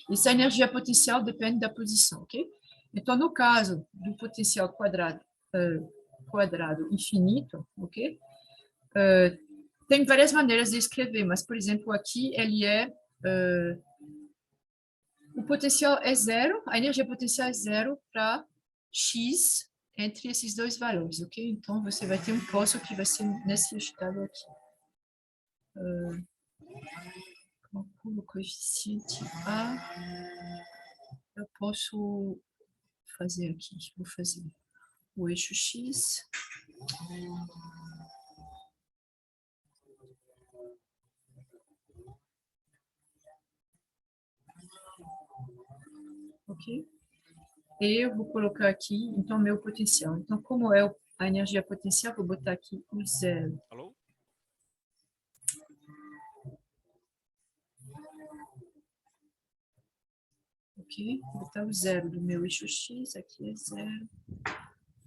Speaker 1: E essa energia potencial depende da posição, ok? Então, no caso do potencial quadrado infinito, ok? Tem várias maneiras de escrever, mas, por exemplo, aqui ele é... o potencial é zero, a energia potencial é zero para X entre esses dois valores, ok? Então, você vai ter um poço que vai ser nesse estado aqui. Calculo o coeficiente A. Eu posso fazer aqui, vou fazer o eixo X. Ok? E eu vou colocar aqui, então, meu potencial. Então, como é a energia potencial, vou botar aqui o zero.
Speaker 2: Alô?
Speaker 1: Ok? Vou botar o zero do meu eixo X, aqui é zero.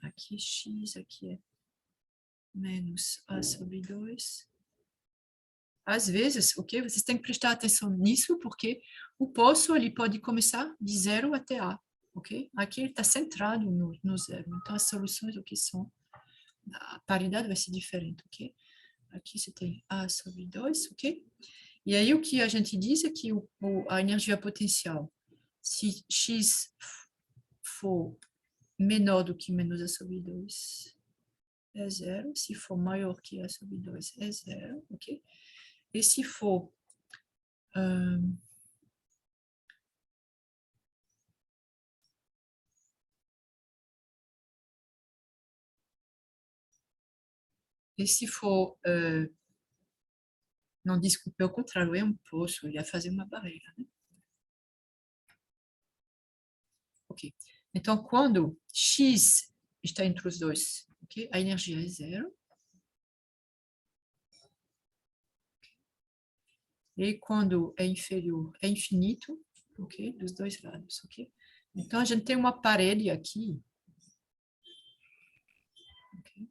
Speaker 1: Aqui é X, aqui é menos A sobre 2. Às vezes, ok? Vocês têm que prestar atenção nisso, porque o poço ele pode começar de 0 até A, ok? Aqui ele está centrado no zero. Então, as soluções, o que são? A paridade vai ser diferente, ok? Aqui você tem A sobre 2, ok? E aí, o que a gente diz é que a energia potencial, se X for menor do que menos A sobre 2, é zero. Se for maior que A sobre 2, é zero, ok? E se for não, desculpe, é o contrário, é um poço, eu ia fazer uma barreira, né? Ok. Então, quando X está entre os dois, ok? A energia é zero. E quando é inferior, é infinito, ok? Dos dois lados, ok? Então, a gente tem uma parede aqui. Okay?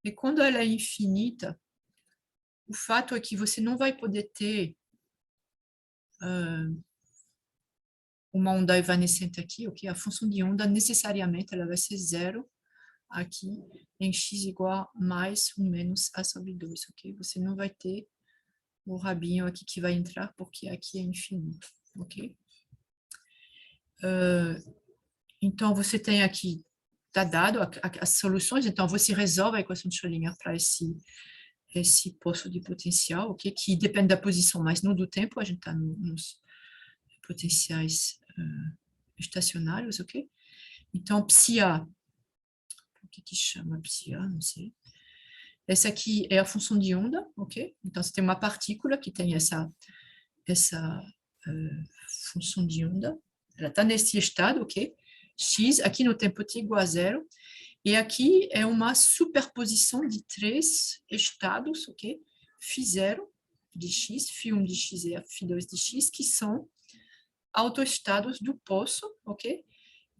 Speaker 1: E quando ela é infinita, o fato é que você não vai poder ter uma onda evanescente aqui, ok? A função de onda, necessariamente, ela vai ser zero aqui em x igual a mais ou menos a sobre 2, ok? Você não vai ter o rabinho aqui que vai entrar, porque aqui é infinito, ok? Então, você tem aqui, está dado as soluções, então você resolve a equação de Schrödinger para esse poço de potencial, ok? Que depende da posição, mas não do tempo, a gente está nos potenciais estacionários, ok? Então, psia, o que chama psia? Não sei. Essa aqui é a função de onda, ok? Então, você tem uma partícula que tem essa função de onda. Ela está nesse estado, ok? X, aqui no tempo t igual a zero. E aqui é uma superposição de três estados, ok? Φ0 de x, Φ1 de x e Φ2 de x, que são autoestados do poço, ok?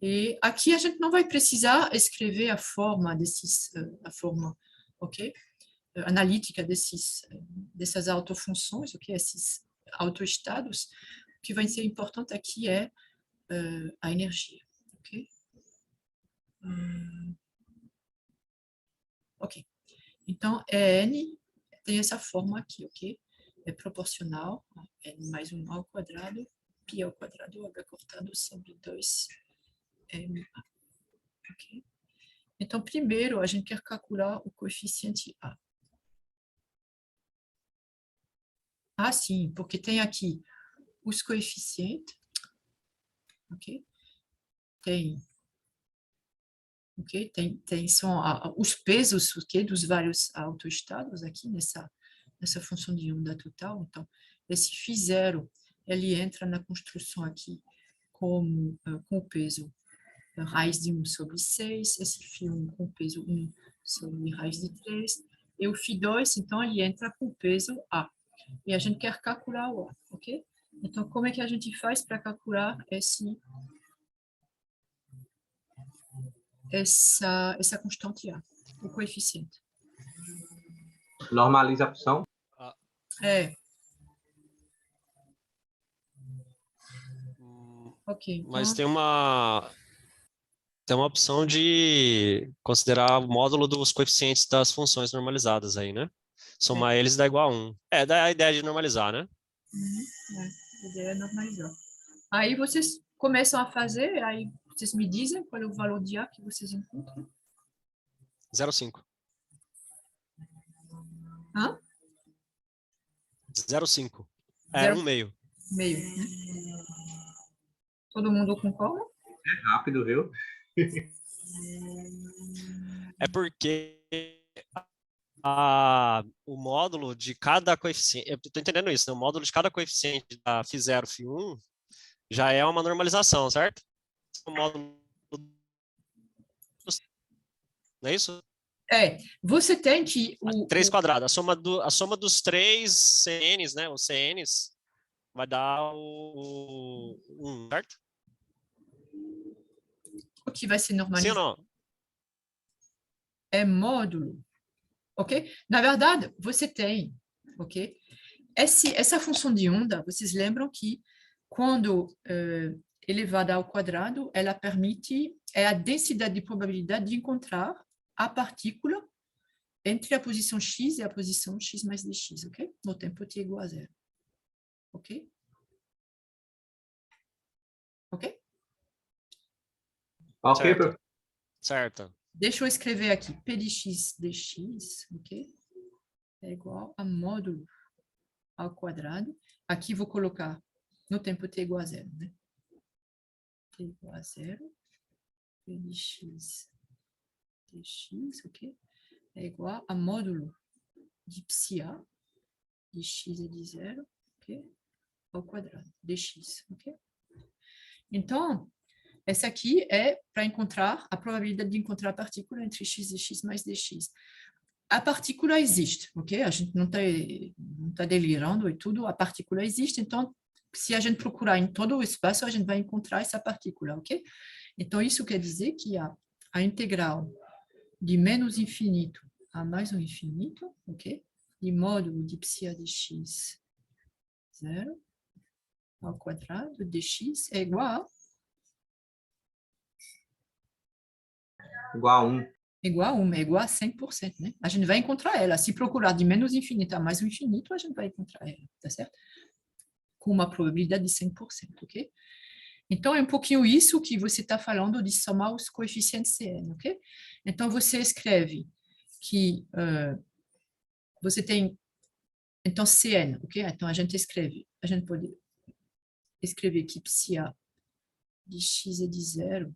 Speaker 1: E aqui a gente não vai precisar escrever a forma ok? Analítica dessas autofunções, ok? Esses autoestados. O que vai ser importante aqui é a energia, ok? Ok. Então, N tem essa forma aqui, ok? É proporcional a N mais 1 ao quadrado, π ao quadrado, H cortado sobre 2m. Ok? Então, primeiro, a gente quer calcular o coeficiente A. Ah, sim, porque tem aqui os coeficientes, ok? São os pesos, ok, dos vários autoestados aqui nessa função de onda total. Então, esse φ0, ele entra na construção aqui com o peso raiz de 1 sobre 6, esse φ1 com o peso 1 sobre raiz de 3, e o φ2, então, ele entra com o peso A. E a gente quer calcular o A, ok? Então, como é que a gente faz para calcular essa constante A, o coeficiente?
Speaker 3: Normaliza a função.
Speaker 1: Ok. Então,
Speaker 2: Mas tem uma Tem uma opção de considerar o módulo dos coeficientes das funções normalizadas aí, né? Somar eles dá igual a 1. É, dá a ideia de normalizar, né?
Speaker 1: A ideia é normalizar. Aí vocês começam a fazer, aí vocês me dizem qual é o valor de A que vocês encontram.
Speaker 2: 0,5.
Speaker 1: Hã?
Speaker 2: 0,5. É,
Speaker 1: Zero-
Speaker 2: 1,5.
Speaker 1: Meio, né? Todo mundo concorda?
Speaker 3: É rápido, viu?
Speaker 2: É porque o módulo de cada coeficiente, eu estou entendendo isso, né? O módulo de cada coeficiente da φ0, φ1 já é uma normalização, certo? O módulo, não é isso?
Speaker 1: Você tem que...
Speaker 2: 3 quadrado, a soma dos 3 CNs, né? Os CNs vai dar o 1, certo?
Speaker 1: O que vai ser
Speaker 2: Sim ou
Speaker 1: normalizado
Speaker 2: não?
Speaker 1: é módulo, ok? Na verdade, você tem, ok? Essa função de onda, vocês lembram que quando elevada ao quadrado, ela permite, é a densidade de probabilidade de encontrar a partícula entre a posição x e a posição x mais dx, ok? No tempo t igual a zero, ok? Ok?
Speaker 3: Ok,
Speaker 2: Certo.
Speaker 3: professor.
Speaker 2: Certo.
Speaker 1: Deixa eu escrever aqui, p de x dx, ok? É igual a módulo ao quadrado. Aqui vou colocar no tempo t igual a zero, né? T igual a zero, p de x dx, ok? É igual a módulo de psi-a, de x é de zero, ok? Ao quadrado, dx, ok? Então, essa aqui é para encontrar a probabilidade de encontrar a partícula entre x e x mais dx. A partícula existe, ok? A gente não tá delirando e tudo, a partícula existe, então, se a gente procurar em todo o espaço, a gente vai encontrar essa partícula, ok? Então, isso quer dizer que a integral de menos infinito a mais um infinito, ok? De módulo de psi de x zero ao quadrado dx é igual
Speaker 3: Igual a 1.
Speaker 1: a 1, é igual a 100%, né? A gente vai encontrar ela. Se procurar de menos infinito a mais um infinito, a gente vai encontrar ela, tá certo? Com uma probabilidade de 100%, ok? Então, é um pouquinho isso que você está falando de somar os coeficientes CN, ok? Então, você escreve que você tem, então, CN, ok? Então, a gente pode escrever que psi-a de x é de zero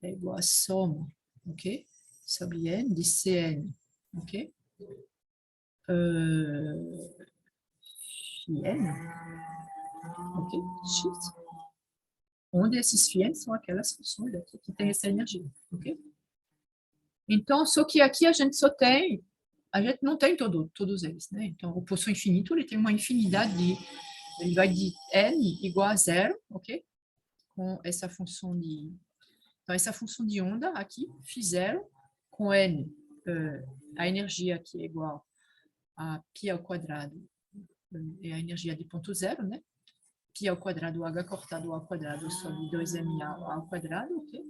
Speaker 1: é igual a soma, ok? Sobre n de Cn, ok? Φn, ok? X. Onde esses φn são aquelas funções aqui que tem essa energia, ok? Então, só que aqui a gente não tem todos eles, né? Então, o poço infinito, ele tem uma infinidade ele vai de n igual a zero, ok? Com essa função de... Então, essa função de onda aqui, φ0, com n, a energia aqui é igual a π ao quadrado, é a energia de ponto zero, né? Π ao quadrado, h cortado ao quadrado sobre 2ma ao quadrado, ok?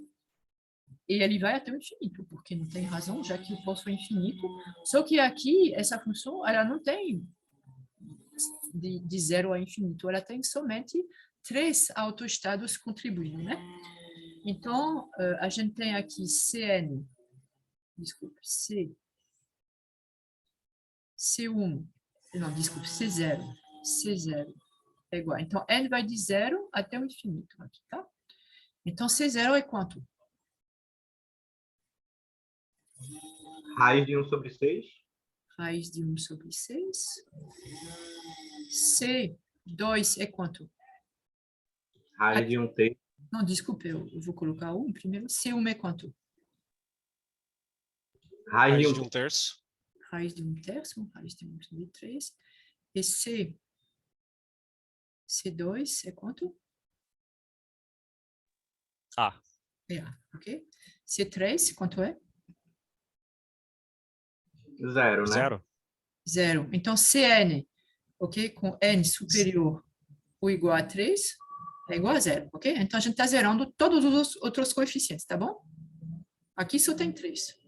Speaker 1: E ele vai até o infinito, porque não tem razão, já que o poço é infinito. Só que aqui, essa função, ela não tem de zero a infinito, ela tem somente 3 autoestados contribuindo, né? Então, a gente tem aqui Cn, desculpe, C1, não, desculpe, C0 é igual. Então, n vai de 0 até o infinito aqui, tá? Então, C0 é quanto?
Speaker 3: Raiz de 1 sobre 6.
Speaker 1: Raiz de 1 sobre 6. C2 é quanto?
Speaker 3: Raiz de 1 terço.
Speaker 1: Não, desculpe, eu vou colocar 1 primeiro. C1 é quanto?
Speaker 3: Raiz de
Speaker 2: Raiz de
Speaker 3: 1
Speaker 2: 1 terço.
Speaker 1: Raiz de 1 terço, raiz de 1 sobre 3. E C2 é quanto?
Speaker 2: A.
Speaker 1: É A, ok? C3, quanto é?
Speaker 3: 0, né?
Speaker 2: 0.
Speaker 1: 0. Então, Cn, ok? Com n superior ou igual a 3, é igual a 0, ok? Então, a gente está zerando todos os outros coeficientes, tá bom? Aqui só tem 3.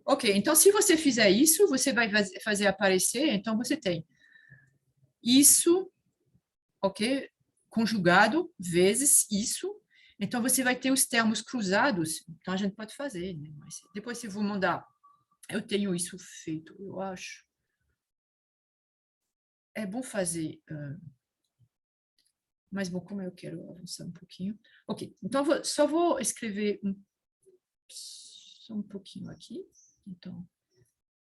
Speaker 1: Ok, então se você fizer isso, você vai fazer aparecer, então você tem isso, ok? Conjugado vezes isso. Então você vai ter os termos cruzados. Então a gente pode fazer, né? Mas depois se eu vou mandar, eu tenho isso feito, eu acho. É bom fazer, mas bom, como eu quero avançar um pouquinho. Ok, então só vou escrever só um pouquinho aqui. Então,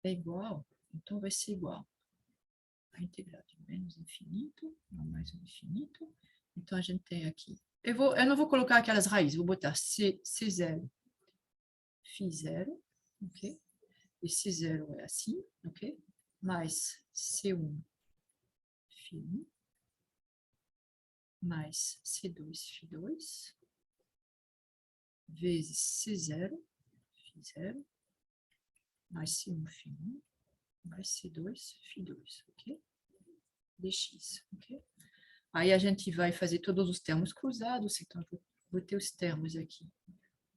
Speaker 1: é igual, então vai ser igual a integral de menos infinito a mais um infinito. Então, a gente tem aqui. Eu não vou colocar aquelas raízes, vou botar C0, φ0, ok? E C0 é assim, ok? Mais C1, φ1, mais C2, φ2, vezes C0, φ0, mais C1, φ1, mais C2, φ2, ok? Dx, ok? Aí a gente vai fazer todos os termos cruzados, então eu vou ter os termos aqui,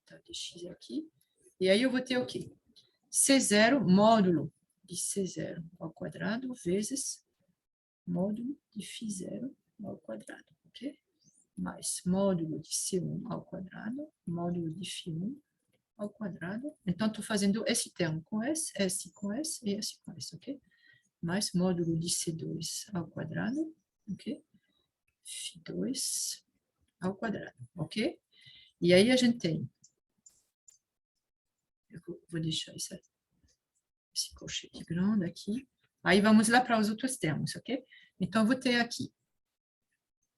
Speaker 1: tá? Dx aqui, e aí eu vou ter o quê? C0 módulo de C0 ao quadrado vezes módulo de φ0 ao quadrado, ok? Mais módulo de C1 ao quadrado, módulo de φ1 ao quadrado. Então, estou fazendo esse termo com S com S e S com S, ok? Mais módulo de C2 ao quadrado, ok? φ2 ao quadrado, ok? E aí a gente tem, eu vou deixar esse colchete grande aqui. Aí vamos lá para os outros termos, ok? Então, eu vou ter aqui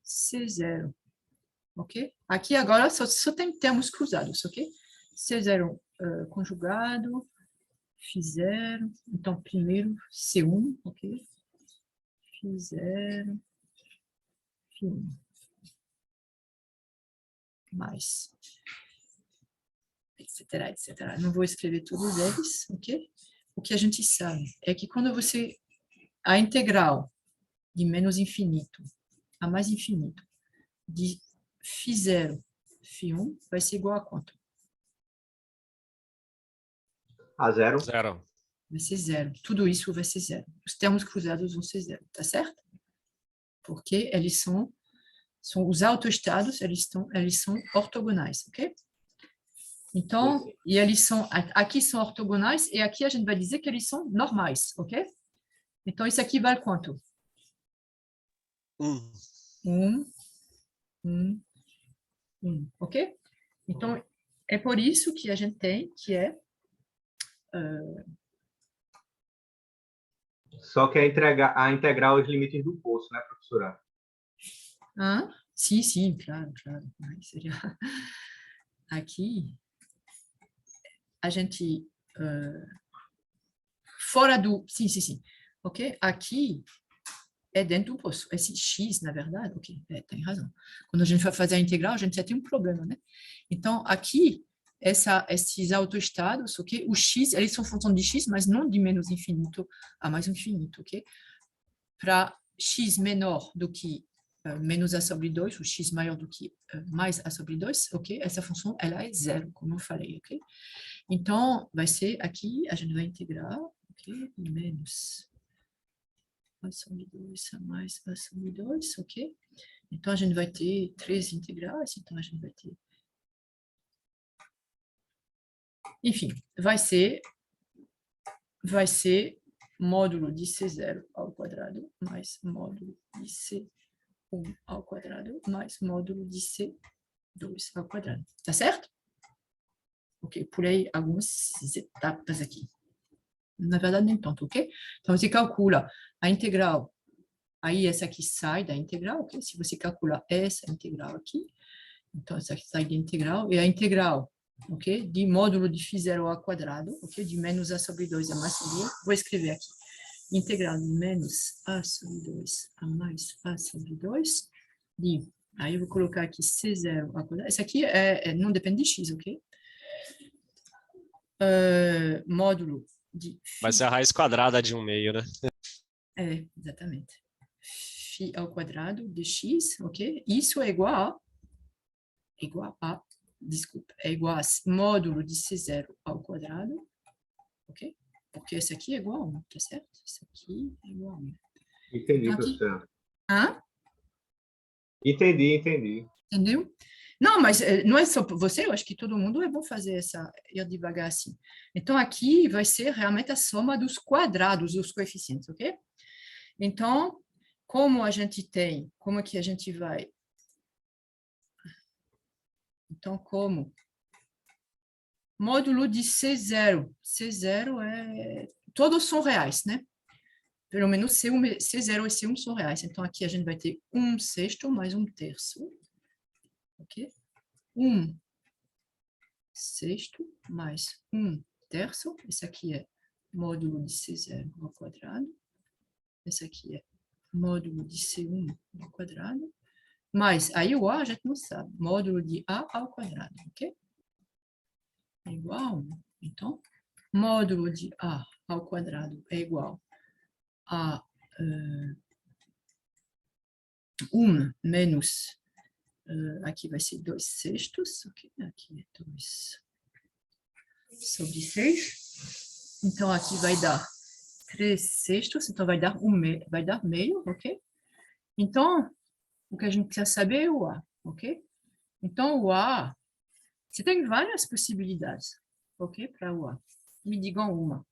Speaker 1: C0, ok? Aqui agora só tem termos cruzados, ok? C0 conjugado, φ0, então primeiro C1, ok? φ0, φ1. Mais, etc, etc. Não vou escrever todos eles, ok? O que a gente sabe é que quando a integral de menos infinito a mais infinito de φ0, φ1 vai ser igual a quanto?
Speaker 3: A 0.
Speaker 2: 0.
Speaker 1: Vai ser 0. Tudo isso vai ser 0. Os termos cruzados vão ser 0, tá certo? Porque eles são os autoestados, eles são ortogonais, ok? Então, e eles são, aqui são ortogonais, e aqui a gente vai dizer que eles são normais, ok? Então, isso aqui vale quanto?
Speaker 2: 1.
Speaker 1: 1, ok? Então, é por isso que a gente tem, que é...
Speaker 3: Só que a integral os limites do poço, né, professora?
Speaker 1: Sim, claro. Mas seria... Aqui, a gente... fora do... Sim. Ok? Aqui é dentro do poço. Esse x, na verdade, ok, tem razão. Quando a gente vai fazer a integral, a gente já tem um problema, né? Então, aqui, esses autoestados, ok? O x, eles são função de x, mas não de menos infinito a mais infinito, ok? Para x menor do que menos a sobre 2, o x maior do que mais a sobre 2, ok? Essa função, ela é zero, como eu falei, ok? Então, vai ser aqui, a gente vai integrar, ok? Menos a sobre 2 a mais a sobre 2, ok? Então, a gente vai ter 3 integrais, então a gente vai ter... Enfim, vai ser módulo de C0 ao quadrado mais módulo de C1 ao quadrado mais módulo de C2 ao quadrado. Tá certo? Ok, pulei algumas etapas aqui. Na verdade, nem tanto, ok? Então, você calcula a integral. Aí, essa aqui sai da integral, ok? Se você calcular essa integral aqui, então, essa aqui sai da integral. E a integral, ok? De módulo de φ0 ao quadrado, ok? De menos a sobre 2 a mais sobre 1. Vou escrever aqui. Integral de menos a sobre 2 a mais a sobre 2 de... Aí, eu vou colocar aqui C0 ao quadrado. Esse aqui não depende de x, ok? Módulo de...
Speaker 2: Vai ser a raiz quadrada de 1 meio, né?
Speaker 1: Exatamente. Φ ao quadrado de x, ok? Isso é igual a desculpa, é igual a módulo de C0 ao quadrado, ok? Porque esse aqui é igual a 1, tá certo? Esse aqui é igual a 1.
Speaker 3: Entendi,
Speaker 1: Então, aqui,
Speaker 3: professor.
Speaker 1: hã?
Speaker 3: Entendi.
Speaker 1: Entendeu? Não, mas não é só você, eu acho que todo mundo é bom fazer ir devagar assim. Então, aqui vai ser realmente a soma dos quadrados dos coeficientes, ok? Então, como a gente tem, como é que a gente vai? Então, como? Módulo de C0. C0 é... Todos são reais, né? Pelo menos C0 e C1 são reais. Então, aqui a gente vai ter 1/6 mais 1/3. Ok? 1/6 mais 1/3. Esse aqui é módulo de C0 ao quadrado. Esse aqui é módulo de C1 ao quadrado. Mas aí o A a gente não sabe. Módulo de A ao quadrado, ok? É igual a 1. Então, módulo de A ao quadrado é igual a 1 menos, aqui vai ser 2/6, ok? Aqui é 2/6. Então, aqui vai dar 3/6, então vai dar meio, ok? Então, o que a gente quer saber é o A, ok? Então, o A, você tem várias possibilidades, ok? Para o A. Me digam uma.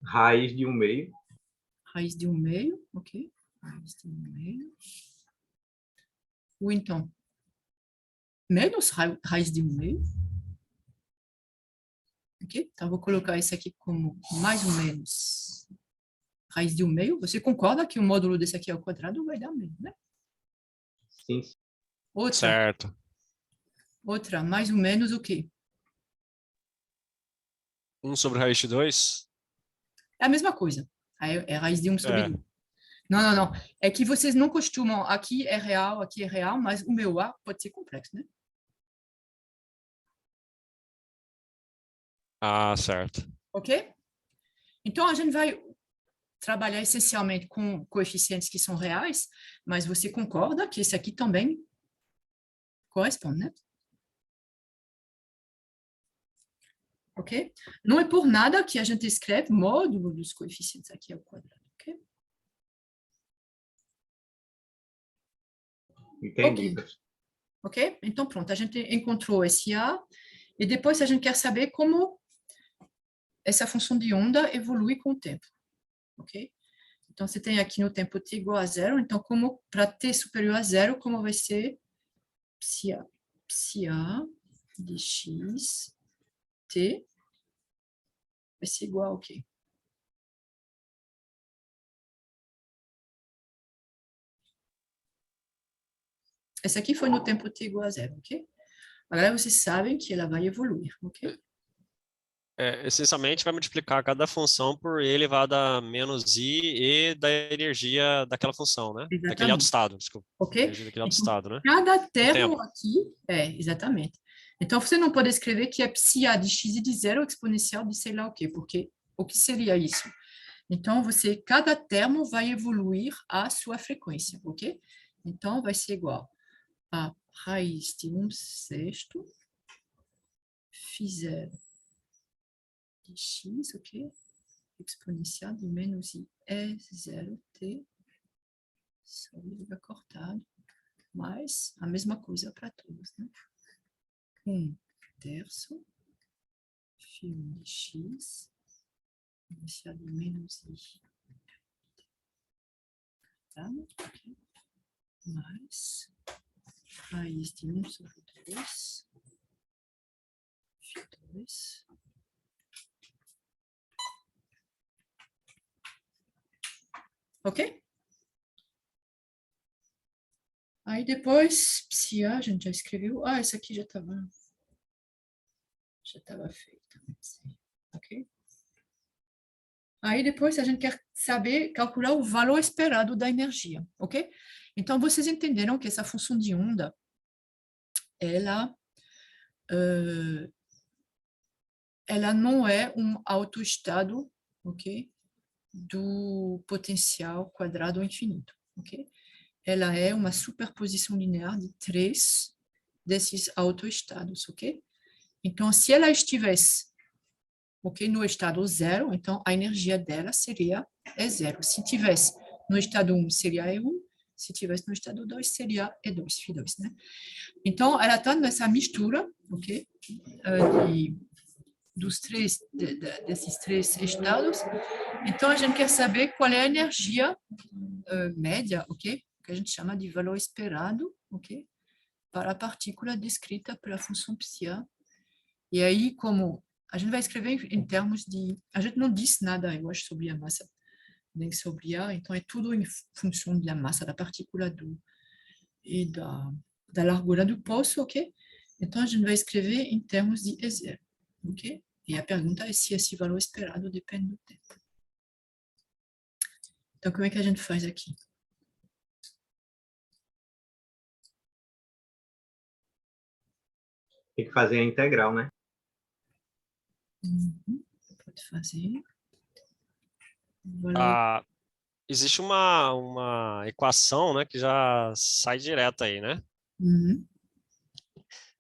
Speaker 3: Raiz de 1/2.
Speaker 1: Raiz de 1/2, ok? Raiz de 1/2. Ou então, menos raiz de 1/2. Ok? Então, vou colocar isso aqui como mais ou menos raiz de 1/2. Você concorda que o módulo desse aqui ao quadrado vai dar meio, né?
Speaker 3: Sim.
Speaker 2: Certo.
Speaker 1: Outra, mais ou menos o quê?
Speaker 2: 1 sobre raiz de 2?
Speaker 1: É a mesma coisa. Aí é raiz de 1 sobre
Speaker 2: É.
Speaker 1: 2. Não. É que vocês não costumam, aqui é real, mas o meu A pode ser complexo, né?
Speaker 2: Ah, certo.
Speaker 1: Ok? Então, a gente vai trabalhar essencialmente com coeficientes que são reais, mas você concorda que esse aqui também corresponde, né? Ok? Não é por nada que a gente escreve módulo dos coeficientes aqui ao quadrado, ok?
Speaker 3: Entendi.
Speaker 1: Ok? Então, pronto, a gente encontrou esse A, e depois a gente quer saber como essa função de onda evolui com o tempo, ok? Então, você tem aqui no tempo t igual a 0, então, como para t superior a 0, como vai ser psi A de x t vai ser igual ao quê? Essa aqui foi no tempo t igual a 0, ok? Agora vocês sabem que ela vai evoluir, ok?
Speaker 2: Essencialmente, vai multiplicar cada função por e elevado a menos i e da energia daquela função, né? Daquele
Speaker 1: Exatamente.
Speaker 2: autoestado, desculpa.
Speaker 1: Ok?
Speaker 2: Energia daquele
Speaker 1: Então,
Speaker 2: autoestado, né?
Speaker 1: cada
Speaker 2: O tempo.
Speaker 1: termo aqui, exatamente. Então, você não pode escrever que é psi A de x e de 0 exponencial de sei lá o quê, porque o que seria isso? Então, cada termo vai evoluir a sua frequência, ok? Então, vai ser igual a raiz de 1/6 φ0 de x, ok? Exponencial de menos i é 0t, só vírgula cortado, mais a mesma coisa para todos, né? 1/3 φ1 de x, exponencial de menos i, tá? Ok? Mais raiz de 1 sobre 2, φ2, ok? Aí depois, psi A, a gente já escreveu. Ah, esse aqui já estava feito. Ok? Aí depois a gente quer saber calcular o valor esperado da energia, ok? Então, vocês entenderam que essa função de onda, ela não é um autoestado, ok? Do potencial quadrado ao infinito, ok? ela é uma superposição linear de 3 desses autoestados, ok? Então, se ela estivesse, ok, no estado 0, então a energia dela seria E0. Se tivesse no estado 1, seria E1. Se tivesse no estado 2, seria E2, Φ2, né? Então, ela está nessa mistura, ok, desses 3 estados. Então, a gente quer saber qual é a energia média, ok, que a gente chama de valor esperado, ok, para a partícula descrita pela função psia. E aí, como a gente vai escrever em termos de... A gente não diz nada, eu acho, sobre a massa, nem sobre A, então é tudo em função da massa da partícula e da largura do poço, ok? Então, a gente vai escrever em termos de E0, ok? E a pergunta é se esse valor esperado depende do tempo. Então, como é que a gente faz aqui?
Speaker 3: Tem que fazer a integral, né?
Speaker 1: Pode fazer.
Speaker 2: Existe uma equação, né, que já sai direto aí, né?
Speaker 1: Uhum.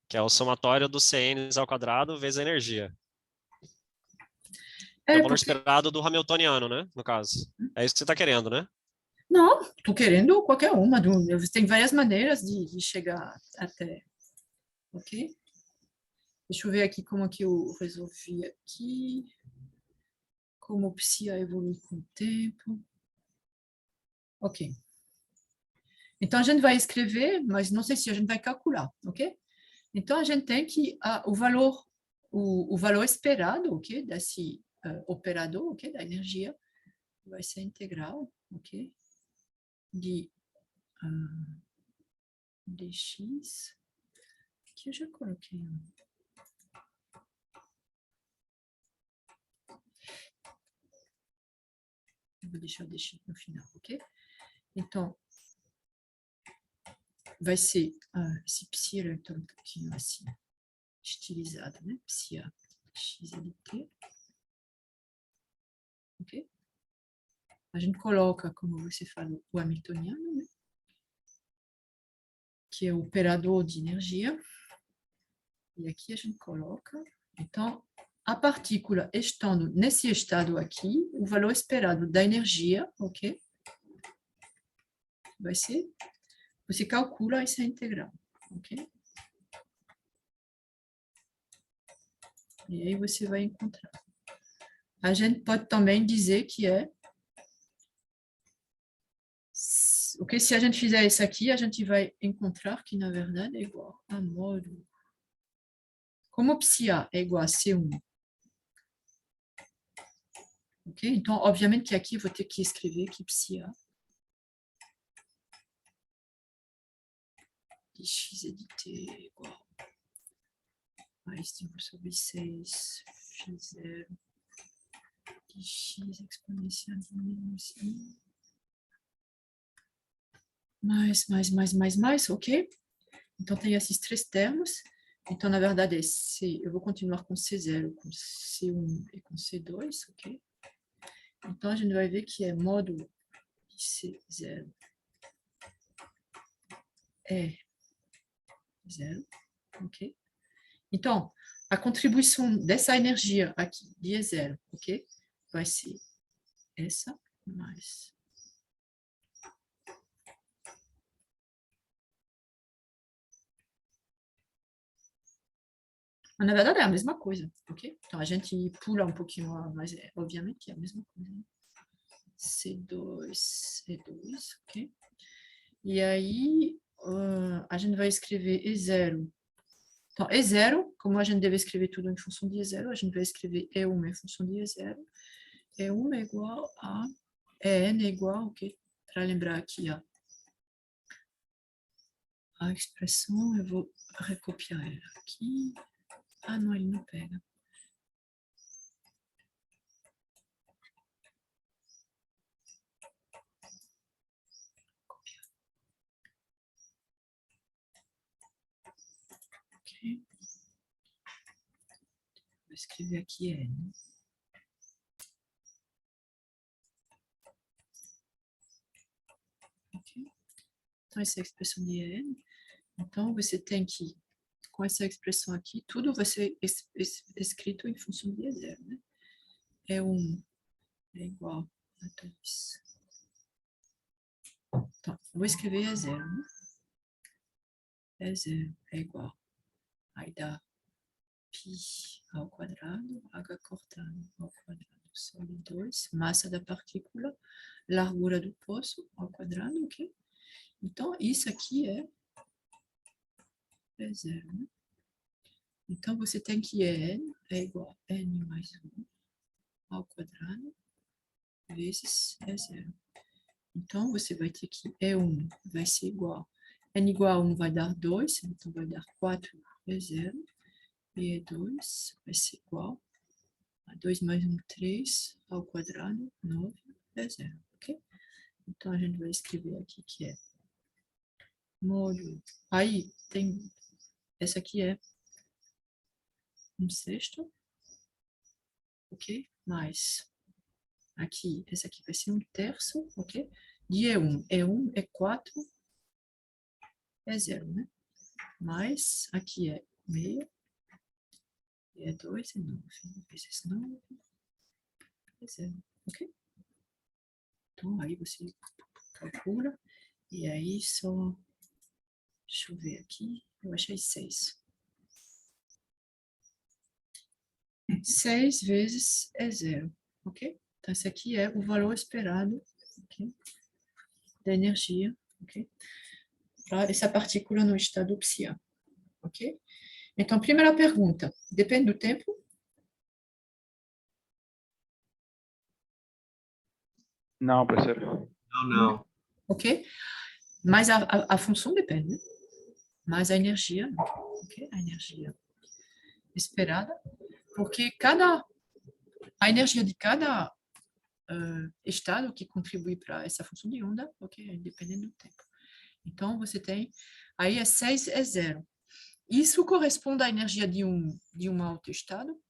Speaker 2: Que é o somatório dos CNs ao quadrado vezes a energia. É o valor
Speaker 1: Porque...
Speaker 2: esperado do Hamiltoniano, né, no caso. É isso que você está querendo, né?
Speaker 1: Não, estou querendo qualquer uma. Tem várias maneiras de chegar até, ok? Deixa eu ver aqui como que eu resolvi aqui. Como o psia evolui com o tempo. Ok. Então, a gente vai escrever, mas não sei se a gente vai calcular, ok? Então, a gente tem que o valor esperado, ok, desse operador, ok, da energia, vai ser integral, ok, de dx, que eu já coloquei. Eu vou deixar o dx no final, ok? Então, vai ser esse psi, então, um pouquinho assim, estilizado, né? Psi a x dt. Ok? A gente coloca, como você falou, o hamiltoniano, né? Que é o operador de energia. E aqui a gente coloca. Então, a partícula estando nesse estado aqui, o valor esperado da energia, ok? Vai ser, você calcula essa integral, ok? E aí você vai encontrar. A gente pode também dizer que ok, se a gente fizer isso aqui, a gente vai encontrar que, na verdade, é igual a módulo. Como psia é igual a C1, ok? Então, obviamente que aqui eu vou ter que escrever que psia de x é de t é igual a 5 sobre 6 x0 de x exponencial de menos 1 mais, ok? Então, tem esses 3 termos. Então, na verdade, eu vou continuar com C0, com C1 e com C2, ok? Então, a gente vai ver que é módulo de C0 é 0, ok? Então, a contribuição dessa energia aqui, de E0, ok? Vai ser essa mais... Mas, na verdade, é a mesma coisa, ok? Então, a gente pula um pouquinho, mas obviamente é a mesma coisa. Né? C2, E2, ok? E aí, a gente vai escrever E0. Então, E0, como a gente deve escrever tudo em função de E0, a gente vai escrever E1 em função de E0. E1 é igual a... EN é igual, ok? Para lembrar aqui, ó. A expressão, eu vou recopiar ela aqui. Ah, não, ele não pega. Ok. Vou escrever aqui N. Ok. Então, essa é a expressão de n. Então, você tem que, com essa expressão aqui, tudo vai ser escrito em função de E0, né? E1 é igual a 2. Então, vou escrever E0, né? E0 é igual. Aí dá π ao quadrado, h cortado ao quadrado sobre 2, massa da partícula, largura do poço ao quadrado, ok? Então, isso aqui é E0, né? Então, você tem que n é igual a n mais 1 ao quadrado vezes E0. Então, você vai ter que E1 vai ser igual. N igual a 1 vai dar 2, então vai dar 4 E0. E E2 vai ser igual a 2 mais 1, 3 ao quadrado, 9 E0, ok? Então, a gente vai escrever aqui que é módulo. Aí, tem, essa aqui é 1/6, ok? Mais, aqui, essa aqui vai ser 1/3, ok? De E1. E1 é 4 E0, né? Mais, aqui é meio. E E2 é 9 vezes 9 E0, ok? Então, aí você calcula. E aí, só... Deixa eu ver aqui. Eu achei 6. 6 vezes E0, ok? Então, esse aqui é o valor esperado, okay, da energia, ok? Para essa partícula no estado psi, ok? Então, primeira pergunta, depende do tempo?
Speaker 6: Não, professor.
Speaker 3: Não, não.
Speaker 1: Ok? Mas a função depende, né? Mas a energia, não, ok? A energia esperada, porque a energia de cada estado que contribui para essa função de onda, ok? É independente do tempo. Então, você tem, aí é 6 é 0. Isso corresponde à energia de um autoestado?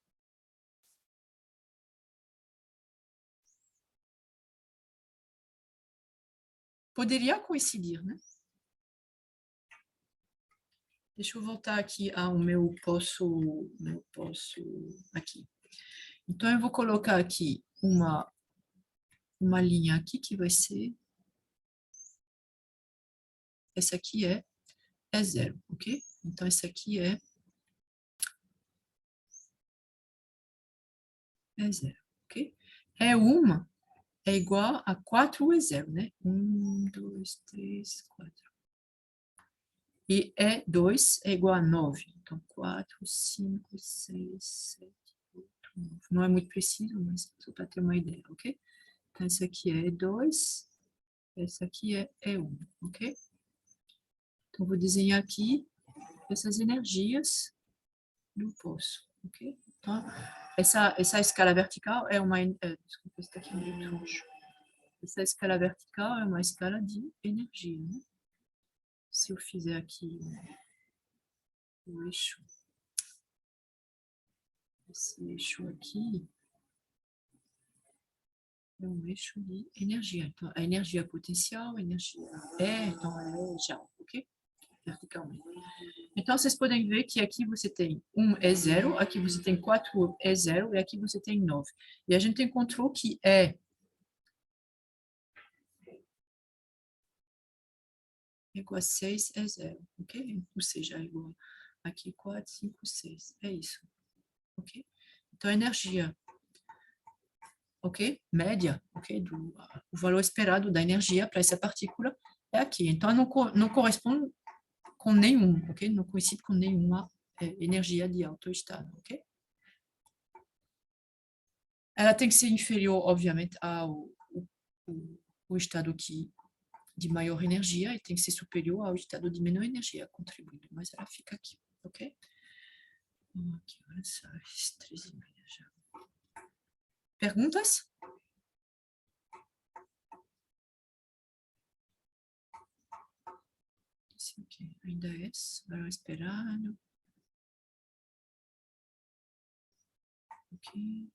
Speaker 1: Poderia coincidir, né? Deixa eu voltar aqui ao meu poço aqui. Então, eu vou colocar aqui uma linha aqui que vai ser... Essa aqui é 0, ok? Então, essa aqui é 0, ok? E1 é igual a 4 E0, né? 1, 2, 3, 4. E E2 é igual a 9. Então, 4, 5, 6, 7, 8, 9. Não é muito preciso, mas só para ter uma ideia, ok? Então, esse aqui é E2, esse aqui é E1, ok? Então, vou desenhar aqui essas energias do poço, ok? Então, essa escala vertical é uma... desculpa, esse aqui é meio troncho. Essa escala vertical é uma escala de energia, né? Se eu fizer aqui o eixo, esse eixo aqui é um eixo de energia. Então, a energia potencial, a energia então ela é já, ok? Verticalmente. Então, vocês podem ver que aqui você tem 1 E0, aqui você tem 4 E0 e aqui você tem 9. E a gente encontrou que é igual a 6 E0, ok? Ou seja, é igual aqui 4, 5, 6. É isso, ok? Então, a energia, ok? Média, ok? O valor esperado da energia para essa partícula é aqui. Então, não corresponde com nenhum, ok? Não coincide com nenhuma energia de alto estado, ok? Ela tem que ser inferior, obviamente, o estado de maior energia e tem que ser superior ao estado de menor energia contribuindo, mas ela fica aqui, ok? Aqui, olha só, 3h30 já. Perguntas? Esse aqui ainda é valor esperado. Ok.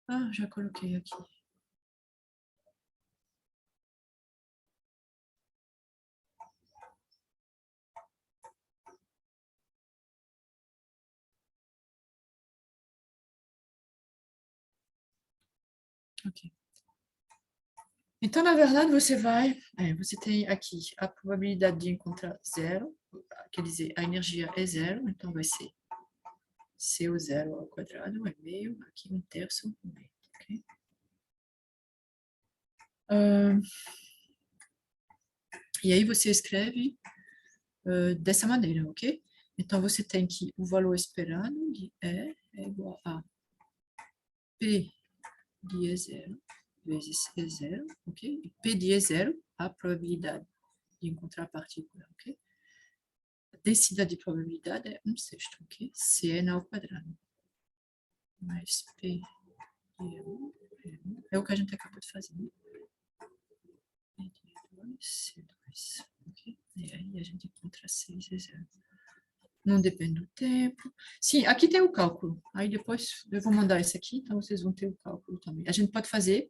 Speaker 1: Ah, já coloquei aqui. Ok. Então, na verdade, você tem aqui a probabilidade de encontrar zero, quer dizer, a energia é zero, então vai ser CO0 ao quadrado é meio, aqui 1/3 meio, ok? E aí você escreve dessa maneira, ok? Então, você tem que o valor esperado de E é igual a P de E0 vezes E0, ok? E P de E0, a probabilidade de encontrar a partícula, ok? A densidade de probabilidade é 1/6, ok? Cn ao quadrado. Mais P de E1 é o que a gente acabou de fazer, né? P de E2, C2, ok? E aí a gente encontra 6 E0. Não depende do tempo. Sim, aqui tem o cálculo. Aí depois eu vou mandar esse aqui, então vocês vão ter o cálculo também. A gente pode fazer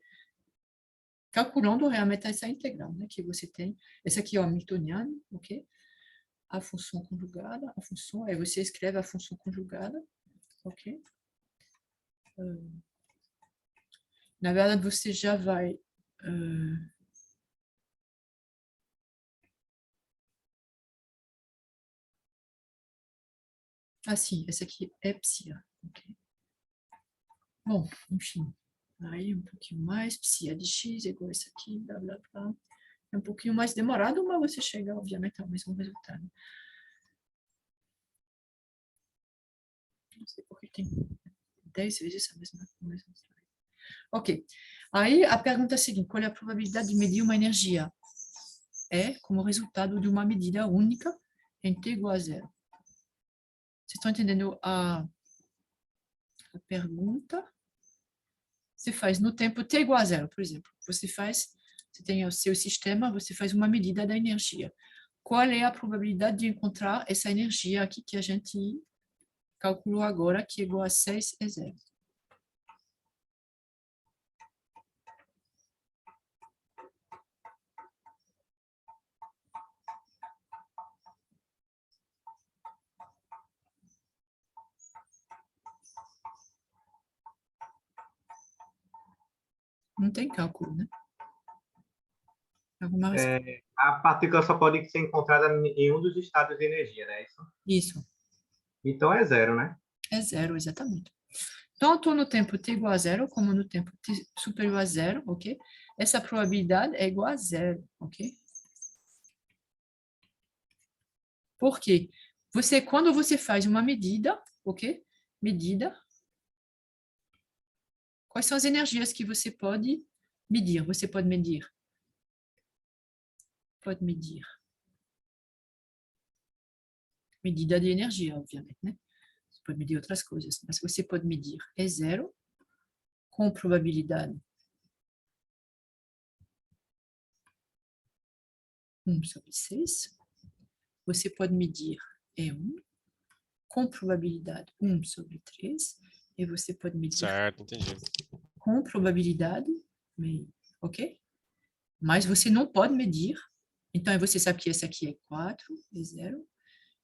Speaker 1: calculando realmente essa integral, né, que você tem. Esse aqui é o hamiltoniano, ok? A função conjugada, a função, aí você escreve a função conjugada, ok? Na verdade, você já vai... Ah, sim, esse aqui é psi, ok? Bom, enfim. Aí um pouquinho mais, psi de x igual a isso aqui, blá, blá, blá. É um pouquinho mais demorado, mas você chega, obviamente, ao mesmo resultado. Não sei porque tem 10 vezes a mesma coisa. Ok. Aí a pergunta é a seguinte: qual é a probabilidade de medir uma energia? É como resultado de uma medida única em t igual a zero. Vocês estão entendendo a pergunta? Você faz no tempo t igual a zero, por exemplo. Você tem o seu sistema, você faz uma medida da energia. Qual é a probabilidade de encontrar essa energia aqui que a gente calculou agora, que é igual a 6 e 0? Não tem cálculo, né? Alguma resposta?
Speaker 3: A partícula só pode ser encontrada em um dos estados de energia, né?
Speaker 1: Isso,
Speaker 3: Então é zero, né?
Speaker 1: é zero, exatamente. Tanto no tempo t igual a zero, como no tempo t superior a zero, ok? Essa probabilidade é igual a zero, ok? Por quê? Quando você faz uma medida, ok? Medida. Quais são as energias que você pode medir? Você pode medir. Pode medir. Medida de energia, obviamente, né? Você pode medir outras coisas, mas você pode medir é zero com probabilidade 1/6. Você pode medir E1 com probabilidade 1/3. E você pode medir
Speaker 2: Certo, entendi.
Speaker 1: com probabilidade meio, ok? Mas você não pode medir. Então, você sabe que esse aqui é 4 e 0,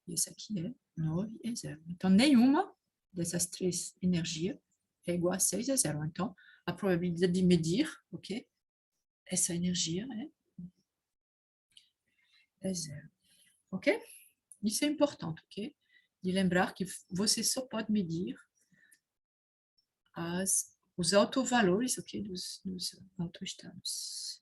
Speaker 1: e esse aqui é 9 e 0. Então, nenhuma dessas três energias é igual a 6 e 0. Então, a probabilidade de medir, ok? Essa energia é 0, ok? Isso é importante, ok? De lembrar que você só pode medir os autovalores, ok? Dos autoestados.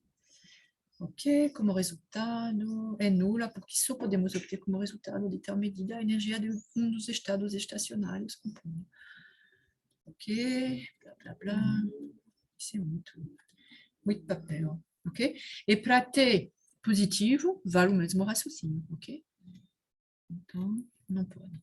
Speaker 1: Ok, como resultado é nula, porque só podemos obter como resultado de tal medida a energia de um dos estados estacionários compondo. Ok, blá, blá, blá. Isso é muito papel, ok? E para T positivo, vale o mesmo raciocínio, ok? Então, não pode.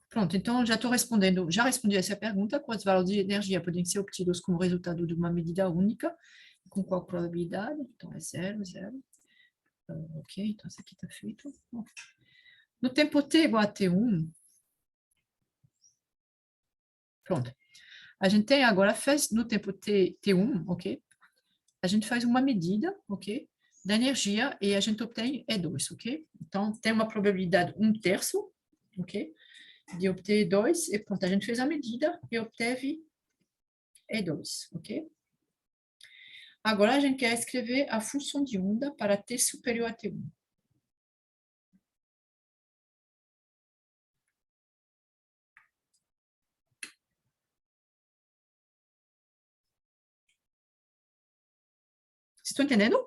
Speaker 1: Pronto, então já estou respondendo, já respondi essa pergunta, quais valores de energia podem ser obtidos como resultado de uma medida única, com qual probabilidade? Então, é 0, 0. Ok, então isso aqui está feito. Bom. No tempo t igual a t1, pronto. A gente tem agora, no tempo t1, ok? A gente faz uma medida, ok? Da energia e a gente obtém E2, ok? Então, tem uma probabilidade 1/3, ok? De obter E2, e pronto, a gente fez a medida e obteve E2, ok? Agora, a gente quer escrever a função de onda para t superior a T1. Vocês estão entendendo?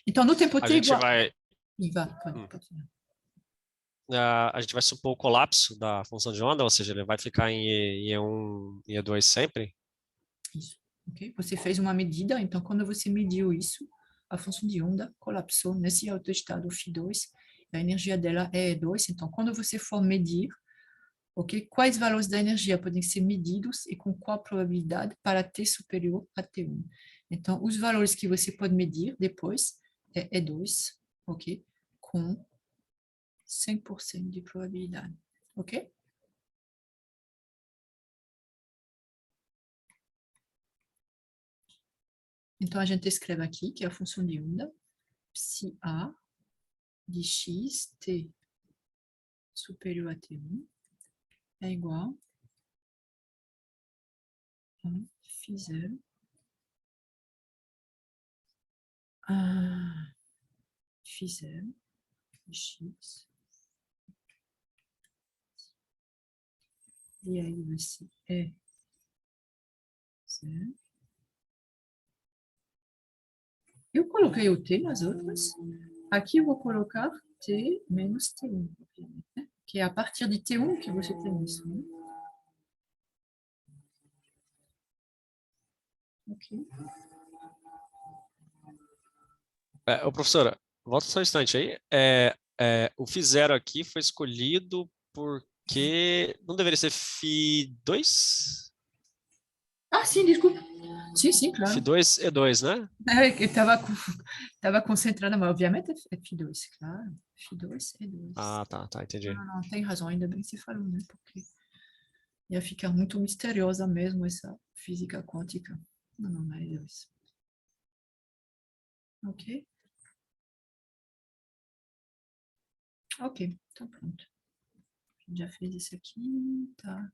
Speaker 1: Então, no tempo
Speaker 2: A
Speaker 1: t
Speaker 2: gente
Speaker 1: igual...
Speaker 2: vai,
Speaker 1: Pode.
Speaker 2: a gente vai supor o colapso da função de onda, ou seja, ele vai ficar em E1 e E2 sempre?
Speaker 1: Isso, ok? Você fez uma medida, então quando você mediu isso, a função de onda colapsou nesse autoestado φ2, a energia dela é E2, então quando você for medir, ok, quais valores da energia podem ser medidos e com qual probabilidade para t superior a T1. Então, os valores que você pode medir depois é E2, ok, com 100% de probabilidade, ok? Então, a gente escreve aqui que é a função de onda, psi A de x, t superior a T1, é igual a φ0 a φ0 de x, e aí vai ser E0. Eu coloquei o t nas outras, aqui eu vou colocar t menos T1, obviamente, né? Que é a partir de T1 que você tem isso, né? Ok.
Speaker 2: Ô, professora, volta só um instante aí. O φ0 aqui foi escolhido porque não deveria ser φ2?
Speaker 1: Ah, sim, desculpa. Sim, claro.
Speaker 2: φ2 E2, né?
Speaker 1: É que eu estava concentrada, mas obviamente é φ2, claro. φ2 é 2.
Speaker 2: Ah, tá, entendi.
Speaker 1: Não, tem razão, ainda bem que você falou, né? Porque ia ficar muito misteriosa mesmo essa física quântica. Não é 2. Ok? Ok, então pronto. Já fez isso aqui, tá?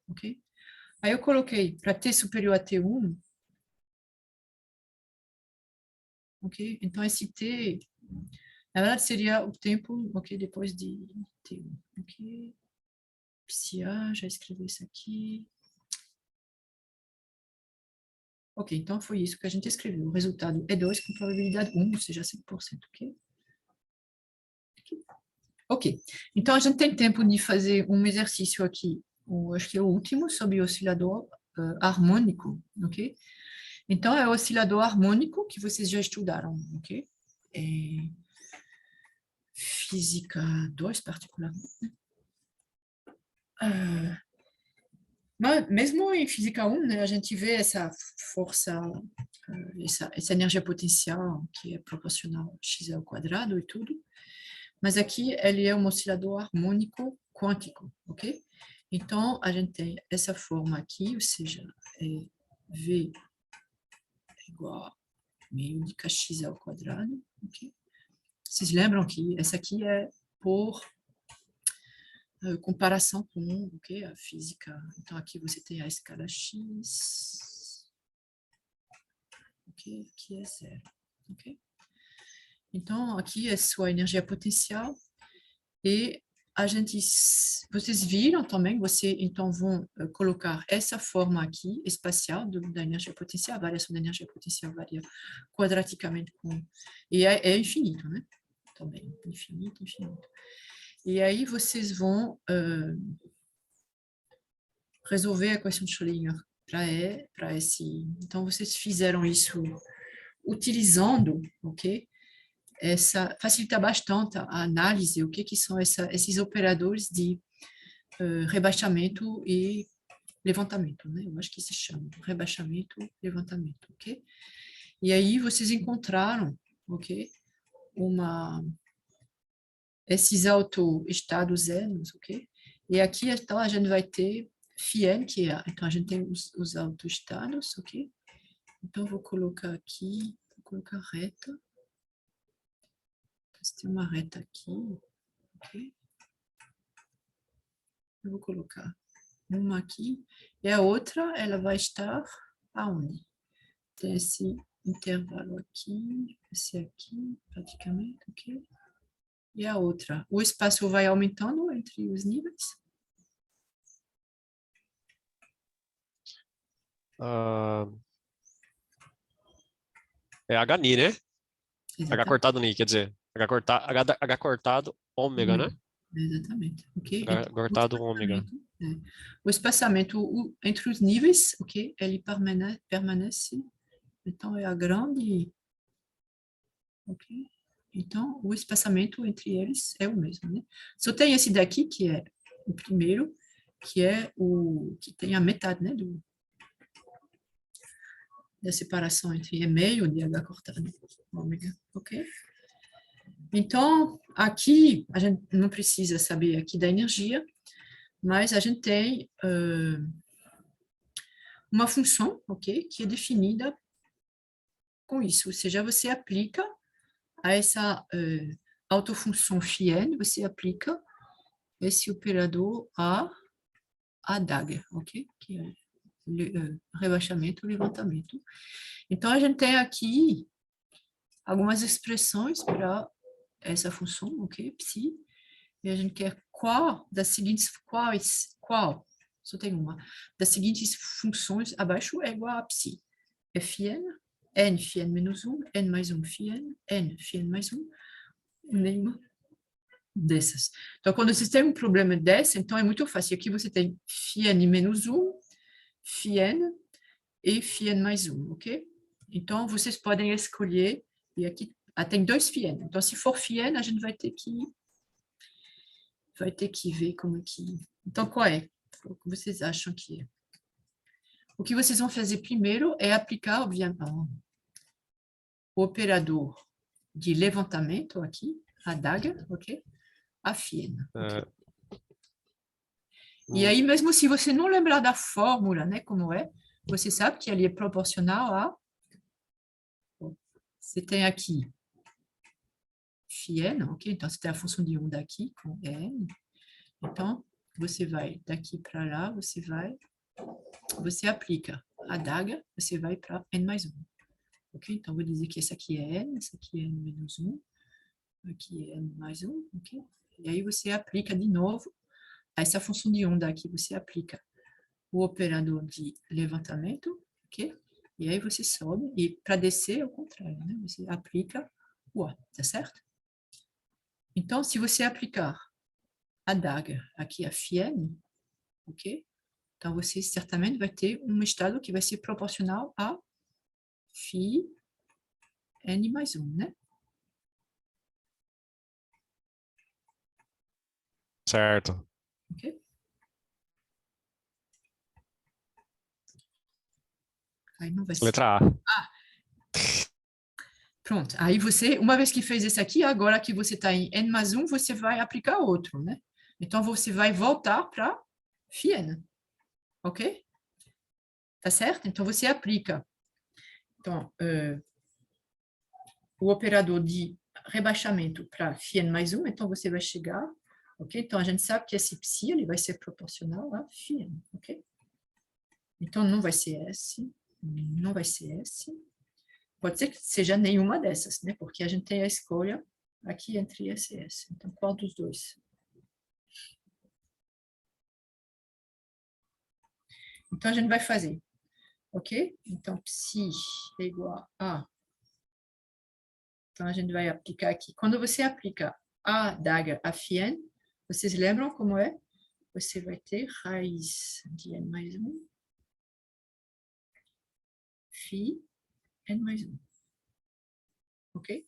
Speaker 1: Ok? Aí eu coloquei para t superior a T1, ok? Então esse t, na verdade, seria o tempo, ok, depois de T1, ok? Psi A, já escrevi isso aqui. Ok, então foi isso que a gente escreveu. O resultado é 2 com probabilidade 1, ou seja, 5%, ok? Ok, então a gente tem tempo de fazer um exercício aqui, acho que é o último, sobre o oscilador harmônico, ok? Então, é o oscilador harmônico que vocês já estudaram, ok? Física 2, particularmente. Mas mesmo em física 1, né, a gente vê essa força, essa energia potencial que é proporcional a x ao quadrado e tudo. Mas aqui ele é um oscilador harmônico quântico, ok? Então, a gente tem essa forma aqui, ou seja, V igual a meio de kx ao quadrado, ok? Vocês lembram que essa aqui é por comparação com okay, a física. Então, aqui você tem a escala x, ok? Aqui é 0, ok? Então, aqui é sua energia potencial e a gente, vocês viram também, então vão colocar essa forma aqui, espacial, da energia potencial, a variação da energia potencial varia quadraticamente e é infinito, né? Também, infinito. E aí vocês vão resolver a equação de Schrödinger para esse... Então, vocês fizeram isso utilizando, ok? Facilita bastante a análise, o que são esses operadores de rebaixamento e levantamento, né? Eu acho que se chama rebaixamento e levantamento, ok? E aí vocês encontraram, ok? Esses autoestados N, ok? E aqui, então, a gente vai ter φn, que é, então a gente tem os autoestados, ok? Então, vou colocar aqui, vou colocar reta. Tem uma reta aqui, ok? eu vou colocar uma aqui, e a outra, ela vai estar aonde? Tem esse intervalo aqui, esse aqui, praticamente, ok? E a outra, o espaço vai aumentando entre os níveis?
Speaker 2: É HNI, né? H
Speaker 1: Exatamente.
Speaker 2: cortado ni, quer dizer, H cortado ômega, né?
Speaker 1: Exatamente, ok?
Speaker 2: H cortado ômega.
Speaker 1: O espaçamento entre os níveis, ok? Ele permanece, então é a grande, ok? Então, o espaçamento entre eles é o mesmo, né? Só tem esse daqui, que é o primeiro, que é o que tem a metade, né, da separação entre E meio e H cortado, ômega, ok? Então, aqui, a gente não precisa saber aqui da energia, mas a gente tem uma função, ok, que é definida com isso, ou seja, você aplica a essa autofunção φn, você aplica esse operador a DAG, ok, que é rebaixamento, levantamento. Então, a gente tem aqui algumas expressões para essa função, ok, psi, e a gente quer qual das seguintes, só tem uma, das seguintes funções abaixo é igual a psi. Fn, n φn menos 1, n mais 1 φn, n φn mais 1, nenhuma dessas. Então, quando você tem um problema desse, então é muito fácil. Aqui você tem φn menos 1, φn e φn mais 1, ok? Então, vocês podem escolher, e aqui tem dois φn. Então, se for φn, a gente vai ter que ver como é que... Então, qual é? O que vocês acham que é? O que vocês vão fazer primeiro é aplicar, obviamente, o operador de levantamento aqui, a DAG, ok? A φn. Okay? E aí, mesmo se você não lembrar da fórmula, né, como é, você sabe que ele é proporcional a... Você tem aqui φn, ok? Então, você tem a função de onda aqui com n. Então, você vai daqui para lá, você aplica a DAG, você vai para n mais 1. Ok? Então, vou dizer que esse aqui é n, esse aqui é n menos 1, aqui é n mais 1, ok? E aí você aplica de novo essa função de onda aqui, você aplica o operador de levantamento, ok? E aí você sobe, e para descer é o contrário, né? Você aplica o A, tá certo? Então, se você aplicar a DAG aqui a φn, ok? Então, você certamente vai ter um estado que vai ser proporcional a φ n mais 1, né?
Speaker 2: Certo.
Speaker 1: Ok? Aí não vai ser.
Speaker 2: Letra A.
Speaker 1: Pronto. Aí você, uma vez que fez esse aqui, agora que você está em n mais 1, você vai aplicar outro, né? Então, você vai voltar para φn. Ok? Tá certo? Então, você aplica então, o operador de rebaixamento para φn mais 1, então você vai chegar, ok? Então, a gente sabe que esse psi ele vai ser proporcional a φn, ok? Então, não vai ser S, não vai ser S. Pode ser que seja nenhuma dessas, né? Porque a gente tem a escolha aqui entre S e S. Então, qual dos dois? Então, a gente vai fazer, ok? Então, psi é igual a... Então, a gente vai aplicar aqui. Quando você aplica a DAG a φn, vocês lembram como é? Você vai ter raiz de n mais 1, φ n mais 1. Ok?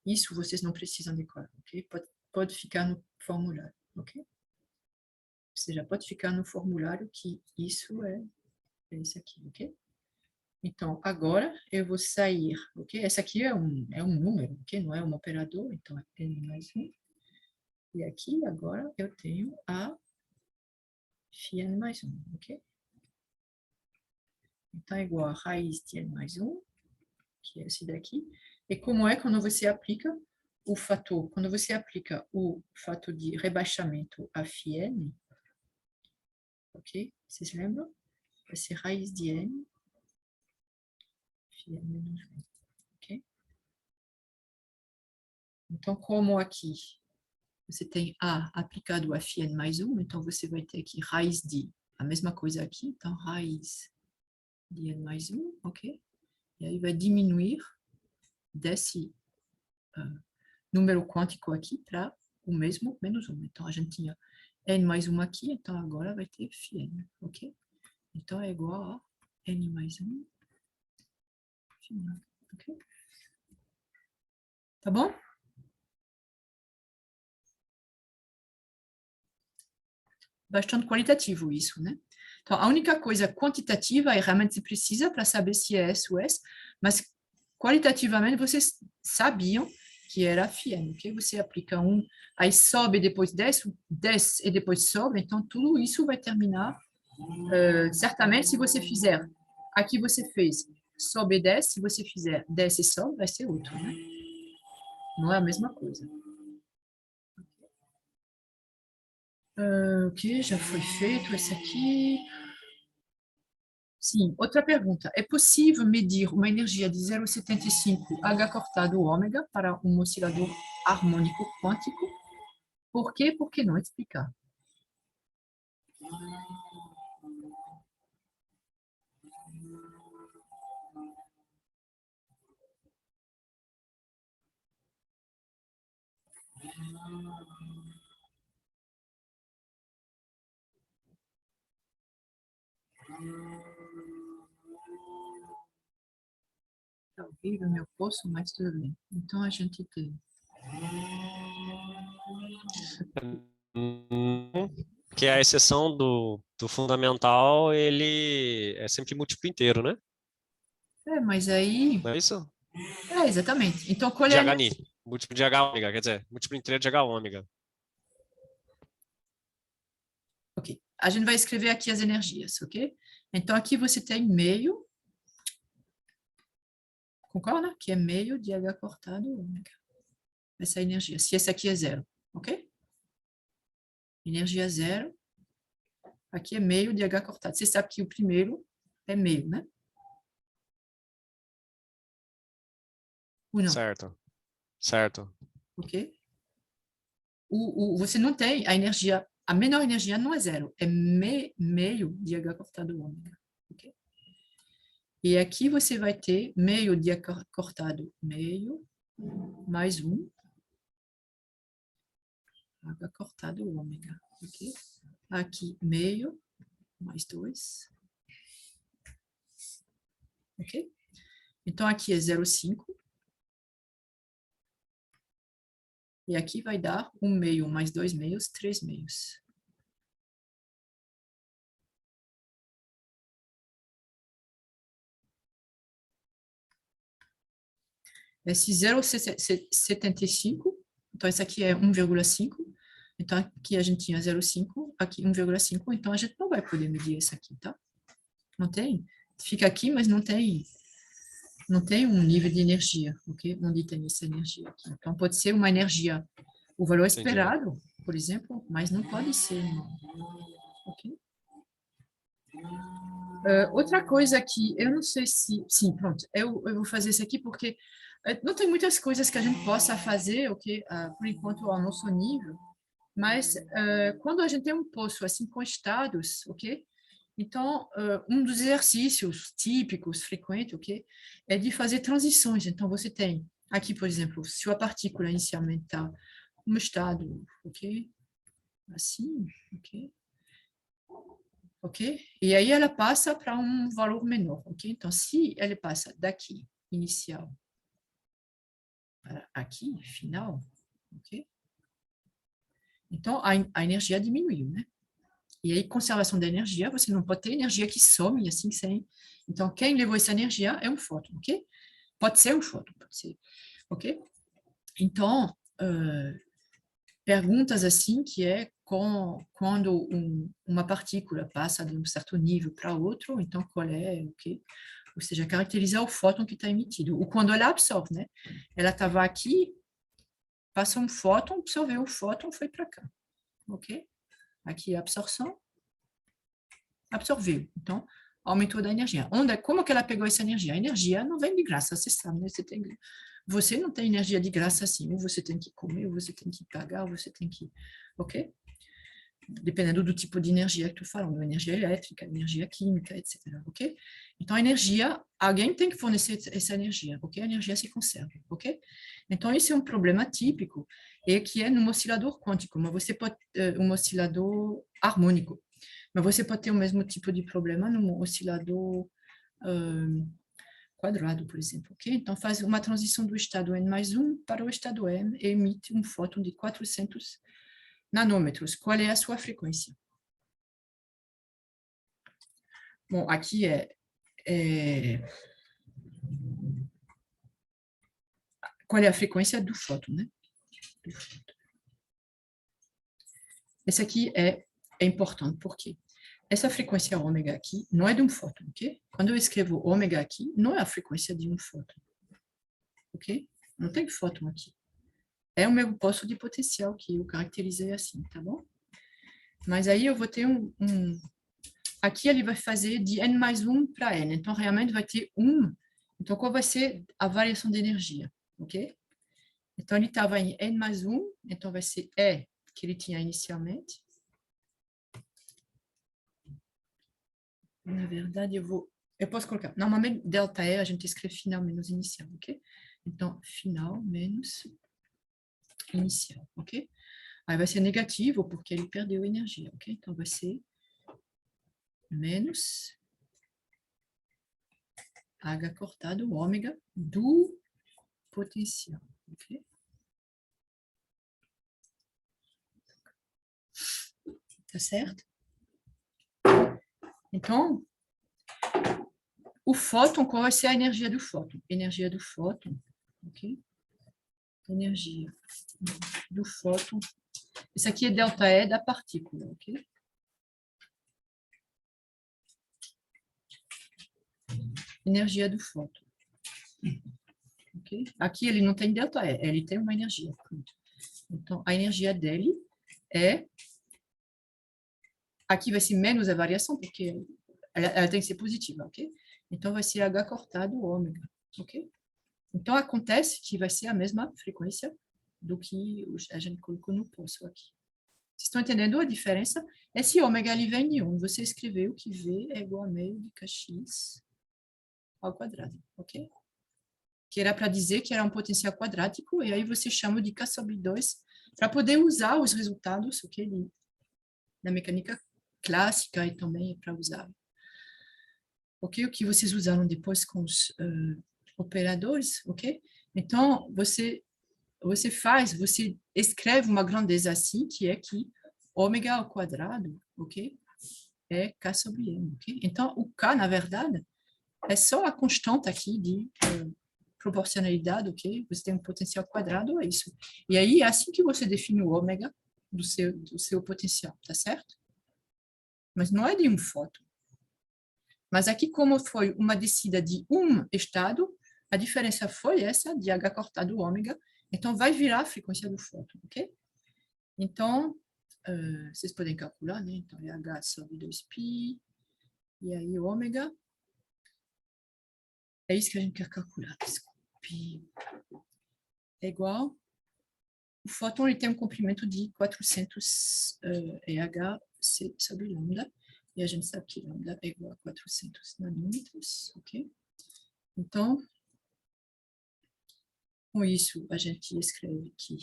Speaker 1: Isso vocês não precisam decorar, ok? Pode ficar no formulário, ok? Ou seja, pode ficar no formulário que isso é isso aqui, ok? Então, agora eu vou sair, ok? Essa aqui é um número, ok? Não é um operador, então é n mais 1. E aqui, agora, eu tenho a φn mais 1, ok? Então, é igual a raiz de n mais 1, que é esse daqui. E como é quando você aplica o fator? Quando você aplica o fator de rebaixamento a φn, ok? Vocês lembram? Vai ser raiz de N, φn menos 1, ok? Então, como aqui você tem A aplicado a φn mais 1, então você vai ter aqui raiz de, a mesma coisa aqui, então raiz de n mais 1, ok? E aí vai diminuir desse número quântico aqui para o mesmo menos 1. Então, a gente tinha n mais 1 aqui, então agora vai ter φn, ok? Então, é igual a n mais 1, φn, ok? Tá bom? Bastante qualitativo isso, né? Então, a única coisa quantitativa é realmente você precisa para saber se é S ou S, mas qualitativamente vocês sabiam que era φn, ok? Você aplica um, aí sobe, depois desce, desce e depois sobe, então tudo isso vai terminar, certamente se você fizer, aqui você fez sobe e desce, se você fizer desce e sobe, vai ser outro, né? Não é a mesma coisa. Ok, já foi feito esse aqui. Sim, outra pergunta. É possível medir uma energia de 0,75 H cortado ômega para um oscilador harmônico quântico? Por quê? Por que não explicar? Está horrível meu poço, mas tudo bem. Então, a gente tem...
Speaker 2: Que a exceção do fundamental, ele é sempre múltiplo inteiro, né?
Speaker 1: mas aí...
Speaker 2: Não é isso?
Speaker 1: exatamente. Então, qual
Speaker 2: De
Speaker 1: é a...
Speaker 2: H ni, múltiplo de H ômega, quer dizer, múltiplo inteiro de H ômega.
Speaker 1: Ok. A gente vai escrever aqui as energias, ok? Então, aqui você tem meio... Concorda? Que é meio de H cortado ômega. Essa energia. Se essa aqui é zero, ok? Energia zero. Aqui é meio de H cortado. Você sabe que o primeiro é meio, né? Ou não?
Speaker 2: Certo, certo.
Speaker 1: Ok? Você não tem a energia, a menor energia não é zero, é meio de H cortado ômega. Ok? E aqui você vai ter meio de H cortado meio mais 1 H cortado ômega. Ok? Aqui meio mais 2. Ok? Então aqui é 0,5. E aqui vai dar 1 meio mais 2 meios, 3 meios. Esse 0,75, então esse aqui é 1,5. Então aqui a gente tinha 0,5, aqui 1,5, então a gente não vai poder medir isso aqui, tá? Não tem. Fica aqui, mas não tem um nível de energia, ok? Onde tem essa energia aqui. Então pode ser uma energia, o valor
Speaker 2: Entendi.
Speaker 1: esperado, por exemplo, mas não pode ser, não. Ok? Outra coisa que eu não sei se... Sim, pronto. Eu vou fazer isso aqui porque não tem muitas coisas que a gente possa fazer, ok? Por enquanto, ao nosso nível. Mas quando a gente tem um poço assim com estados, ok? Então, um dos exercícios típicos, frequentes, ok? É de fazer transições. Então, você tem aqui, por exemplo, se a partícula inicialmente está no estado, ok? Assim, ok? Ok? E aí ela passa para um valor menor, ok? Então, se ela passa daqui, inicial, para aqui, final, ok? Então, a energia diminuiu, né? E aí, conservação da energia, você não pode ter energia que some assim, sem... Então, quem levou essa energia é um fóton, ok? Pode ser um fóton, pode ser, ok? Então, perguntas assim, que é quando uma partícula passa de um certo nível para outro, então qual é, ok? Ou seja, caracterizar o fóton que está emitido. Ou quando ela absorve, né? Ela estava aqui, passa um fóton, absorveu o fóton, foi para cá, ok? Aqui é a absorção. absorveu. Então, aumentou da energia. Como que ela pegou essa energia? A energia não vem de graça, você sabe, né? Você não tem energia de graça assim, ou você tem que comer, ou você tem que pagar, ou você tem que... Ok? Dependendo do tipo de energia que tu falando, energia elétrica, energia química, etc. Ok? Então, a energia, alguém tem que fornecer essa energia, ok? A energia se conserva, ok? Então, esse é um problema típico, e que é num oscilador quântico, mas você pode, um oscilador harmônico, mas você pode ter o mesmo tipo de problema num oscilador quadrado, por exemplo, ok? Então, faz uma transição do estado N+1 para o estado M e emite um fóton de 400 nanômetros. Qual é a sua frequência? Bom, aqui qual é a frequência do fóton, né? Esse aqui é importante, por quê? Essa frequência ômega aqui não é de um fóton, ok? Quando eu escrevo ômega aqui, não é a frequência de um fóton, ok? Não tem fóton aqui. É o meu posto de potencial que eu caracterizei assim, tá bom? Mas aí eu vou ter aqui ele vai fazer de N+1 para N, então realmente vai ter 1. Então, qual vai ser a variação de energia, ok? Então, ele estava em N+1, então vai ser E, que ele tinha inicialmente. Na verdade, eu posso colocar, normalmente, ΔE, a gente escreve final menos inicial, ok? Então, final menos inicial, ok? Aí vai ser negativo, porque ele perdeu energia, ok? Então, vai ser menos H cortado, ômega, do potencial, ok? Tá certo? Então, o fóton, qual vai ser a energia do fóton? Energia do fóton, ok? Energia do fóton. Isso aqui é ΔE da partícula, ok? Energia do fóton. Okay? Aqui ele não tem ΔE, ele tem uma energia. Então, a energia dele é... Aqui vai ser menos a variação, porque ela tem que ser positiva, ok? Então, vai ser H cortado ômega, ok? Então, acontece que vai ser a mesma frequência do que a gente colocou no poço aqui. Vocês estão entendendo a diferença? Esse ômega ele vem de 1. Você escreveu que V é igual a meio de kx ao quadrado, ok? Que era para dizer que era um potencial quadrático, e aí você chama de K sobre 2 para poder usar os resultados, ok? Da mecânica clássica e também para usar. Ok? O que vocês usaram depois com os operadores, ok? Então, você escreve uma grandeza assim, que é que ômega ao quadrado, ok? É K sobre M, ok? Então, o K, na verdade, é só a constante aqui de proporcionalidade, ok? Você tem um potencial quadrado, é isso. E aí, é assim que você define o ômega do seu potencial, tá certo? Mas não é de um fóton. Mas aqui, como foi uma descida de um estado, a diferença foi essa, de H cortado ômega, então vai virar a frequência do fóton, ok? Então, vocês podem calcular, né? Então, é H sobre 2π, e aí ômega, é isso que a gente quer calcular, desculpe, é igual, o fóton ele tem um comprimento de 400 EH sobre lambda, e a gente sabe que lambda é igual a 400 nanômetros, ok? Então, com isso, a gente escreve aqui.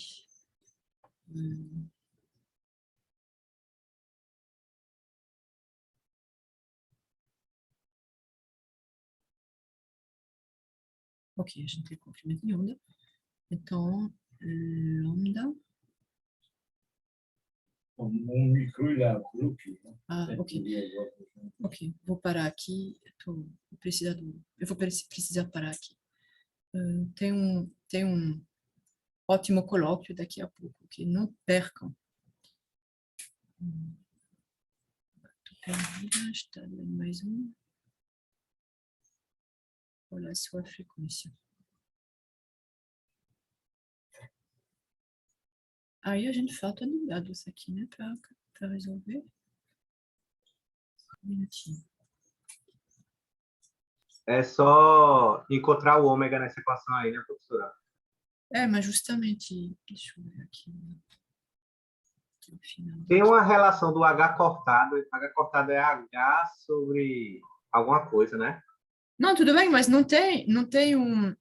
Speaker 1: Ok, a gente tem comprimento de onda. Então, lambda. Ah, ok. Ok, vou parar aqui. Eu vou precisar parar aqui. Tem um ótimo colóquio daqui a pouco, ok? Não percam. Está dando mais um. Olha a sua frequência. Aí a gente falta de dados aqui, né, para resolver. Um minutinho.
Speaker 3: É só encontrar o ômega nessa equação aí, né, professora?
Speaker 1: Mas justamente, deixa eu ver aqui. No final
Speaker 3: Tem
Speaker 1: daqui.
Speaker 3: uma relação do H cortado. H cortado é H sobre alguma coisa, né?
Speaker 1: Não, tudo bem, mas não tem um...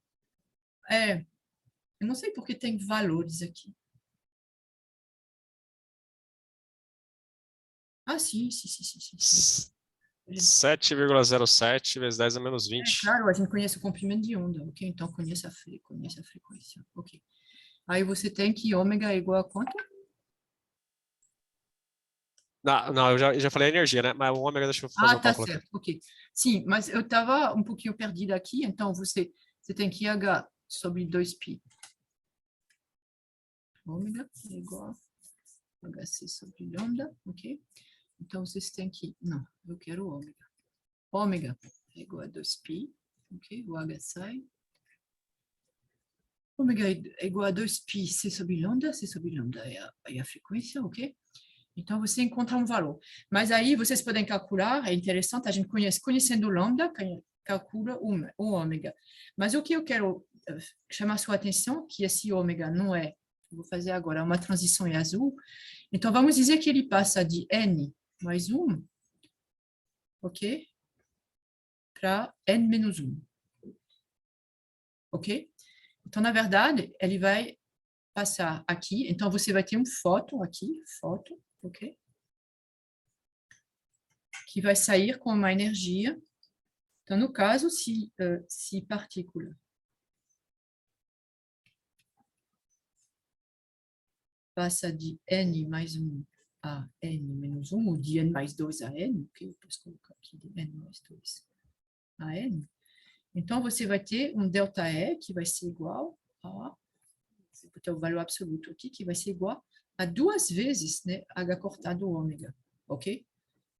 Speaker 1: eu não sei porque tem valores aqui. Ah, sim.
Speaker 2: 7,07 vezes 10 a menos 20.
Speaker 1: Claro, a gente conhece o comprimento de onda, ok? Então, conhece a frequência, ok. Aí você tem que ômega é igual a quanto?
Speaker 2: Não, eu já falei energia, né? Mas o ômega, deixa eu fazer um
Speaker 1: Tá
Speaker 2: cálculo aqui.
Speaker 1: certo, ok. Sim, mas eu estava um pouquinho perdida aqui, então você tem que H sobre 2π. Ômega é igual a HC sobre lambda, ok? Então, vocês têm que... Não, eu quero ômega. Ômega é igual a 2π, ok? O H sai. Ômega é igual a 2π C sobre lambda é a frequência, ok? Então, você encontra um valor. Mas aí, vocês podem calcular, é interessante, a gente conhecendo o lambda, calcula o ômega. Mas o que eu quero chamar a sua atenção, que esse ômega não é, vou fazer agora uma transição em azul, então vamos dizer que ele passa de n mais 1, ok? Para n menos 1. Ok? Então, na verdade, ele vai passar aqui. Então, você vai ter um fóton aqui, ok? Que vai sair com uma energia. Então, no caso, se partícula passa de n mais 1 a n menos 1, ou de n mais 2 a n, ok? Eu posso colocar aqui de n mais 2 a n. Então, você vai ter um ΔE que vai ser igual a... Vou botar o valor absoluto aqui, que vai ser igual a 2 vezes, né, H cortado ômega, ok?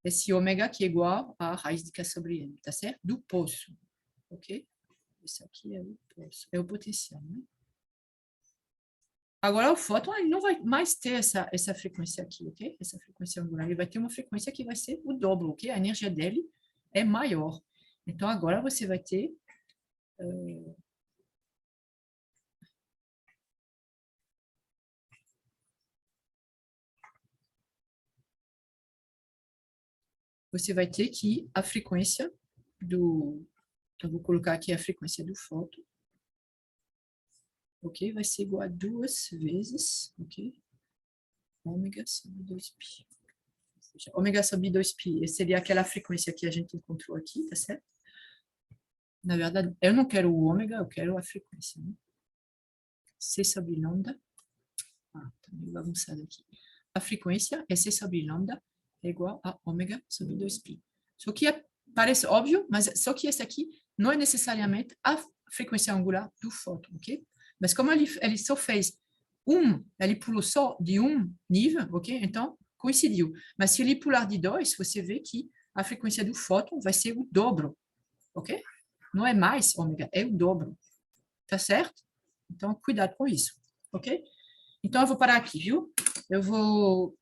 Speaker 1: Esse ômega que é igual a raiz de K sobre N, tá certo? Do poço, ok? Esse aqui é o poço, é o potencial, né? Agora, o fóton ele não vai mais ter essa frequência aqui, ok? Essa frequência angular. Ele vai ter uma frequência que vai ser o dobro, ok? A energia dele é maior. Então, agora você vai ter... você vai ter que a frequência do... Então, vou colocar aqui a frequência do fóton. Ok? Vai ser igual a 2 vezes, ok? Ômega sobre 2π. Ômega sobre 2π seria aquela frequência que a gente encontrou aqui, tá certo? Na verdade, eu não quero o ômega, eu quero a frequência, né? C sobre lambda. Tá meio bagunçado aqui. A frequência é C sobre lambda é igual a ômega sobre 2π. Só que parece óbvio, mas só que esse aqui não é necessariamente a frequência angular do fóton, ok? Mas como ele só fez ele pulou só de um nível, ok? Então, coincidiu. Mas se ele pular de 2, você vê que a frequência do fóton vai ser o dobro, ok? Não é mais ômega, é o dobro. Tá certo? Então, cuidado com isso, ok? Então, eu vou parar aqui, viu? Eu vou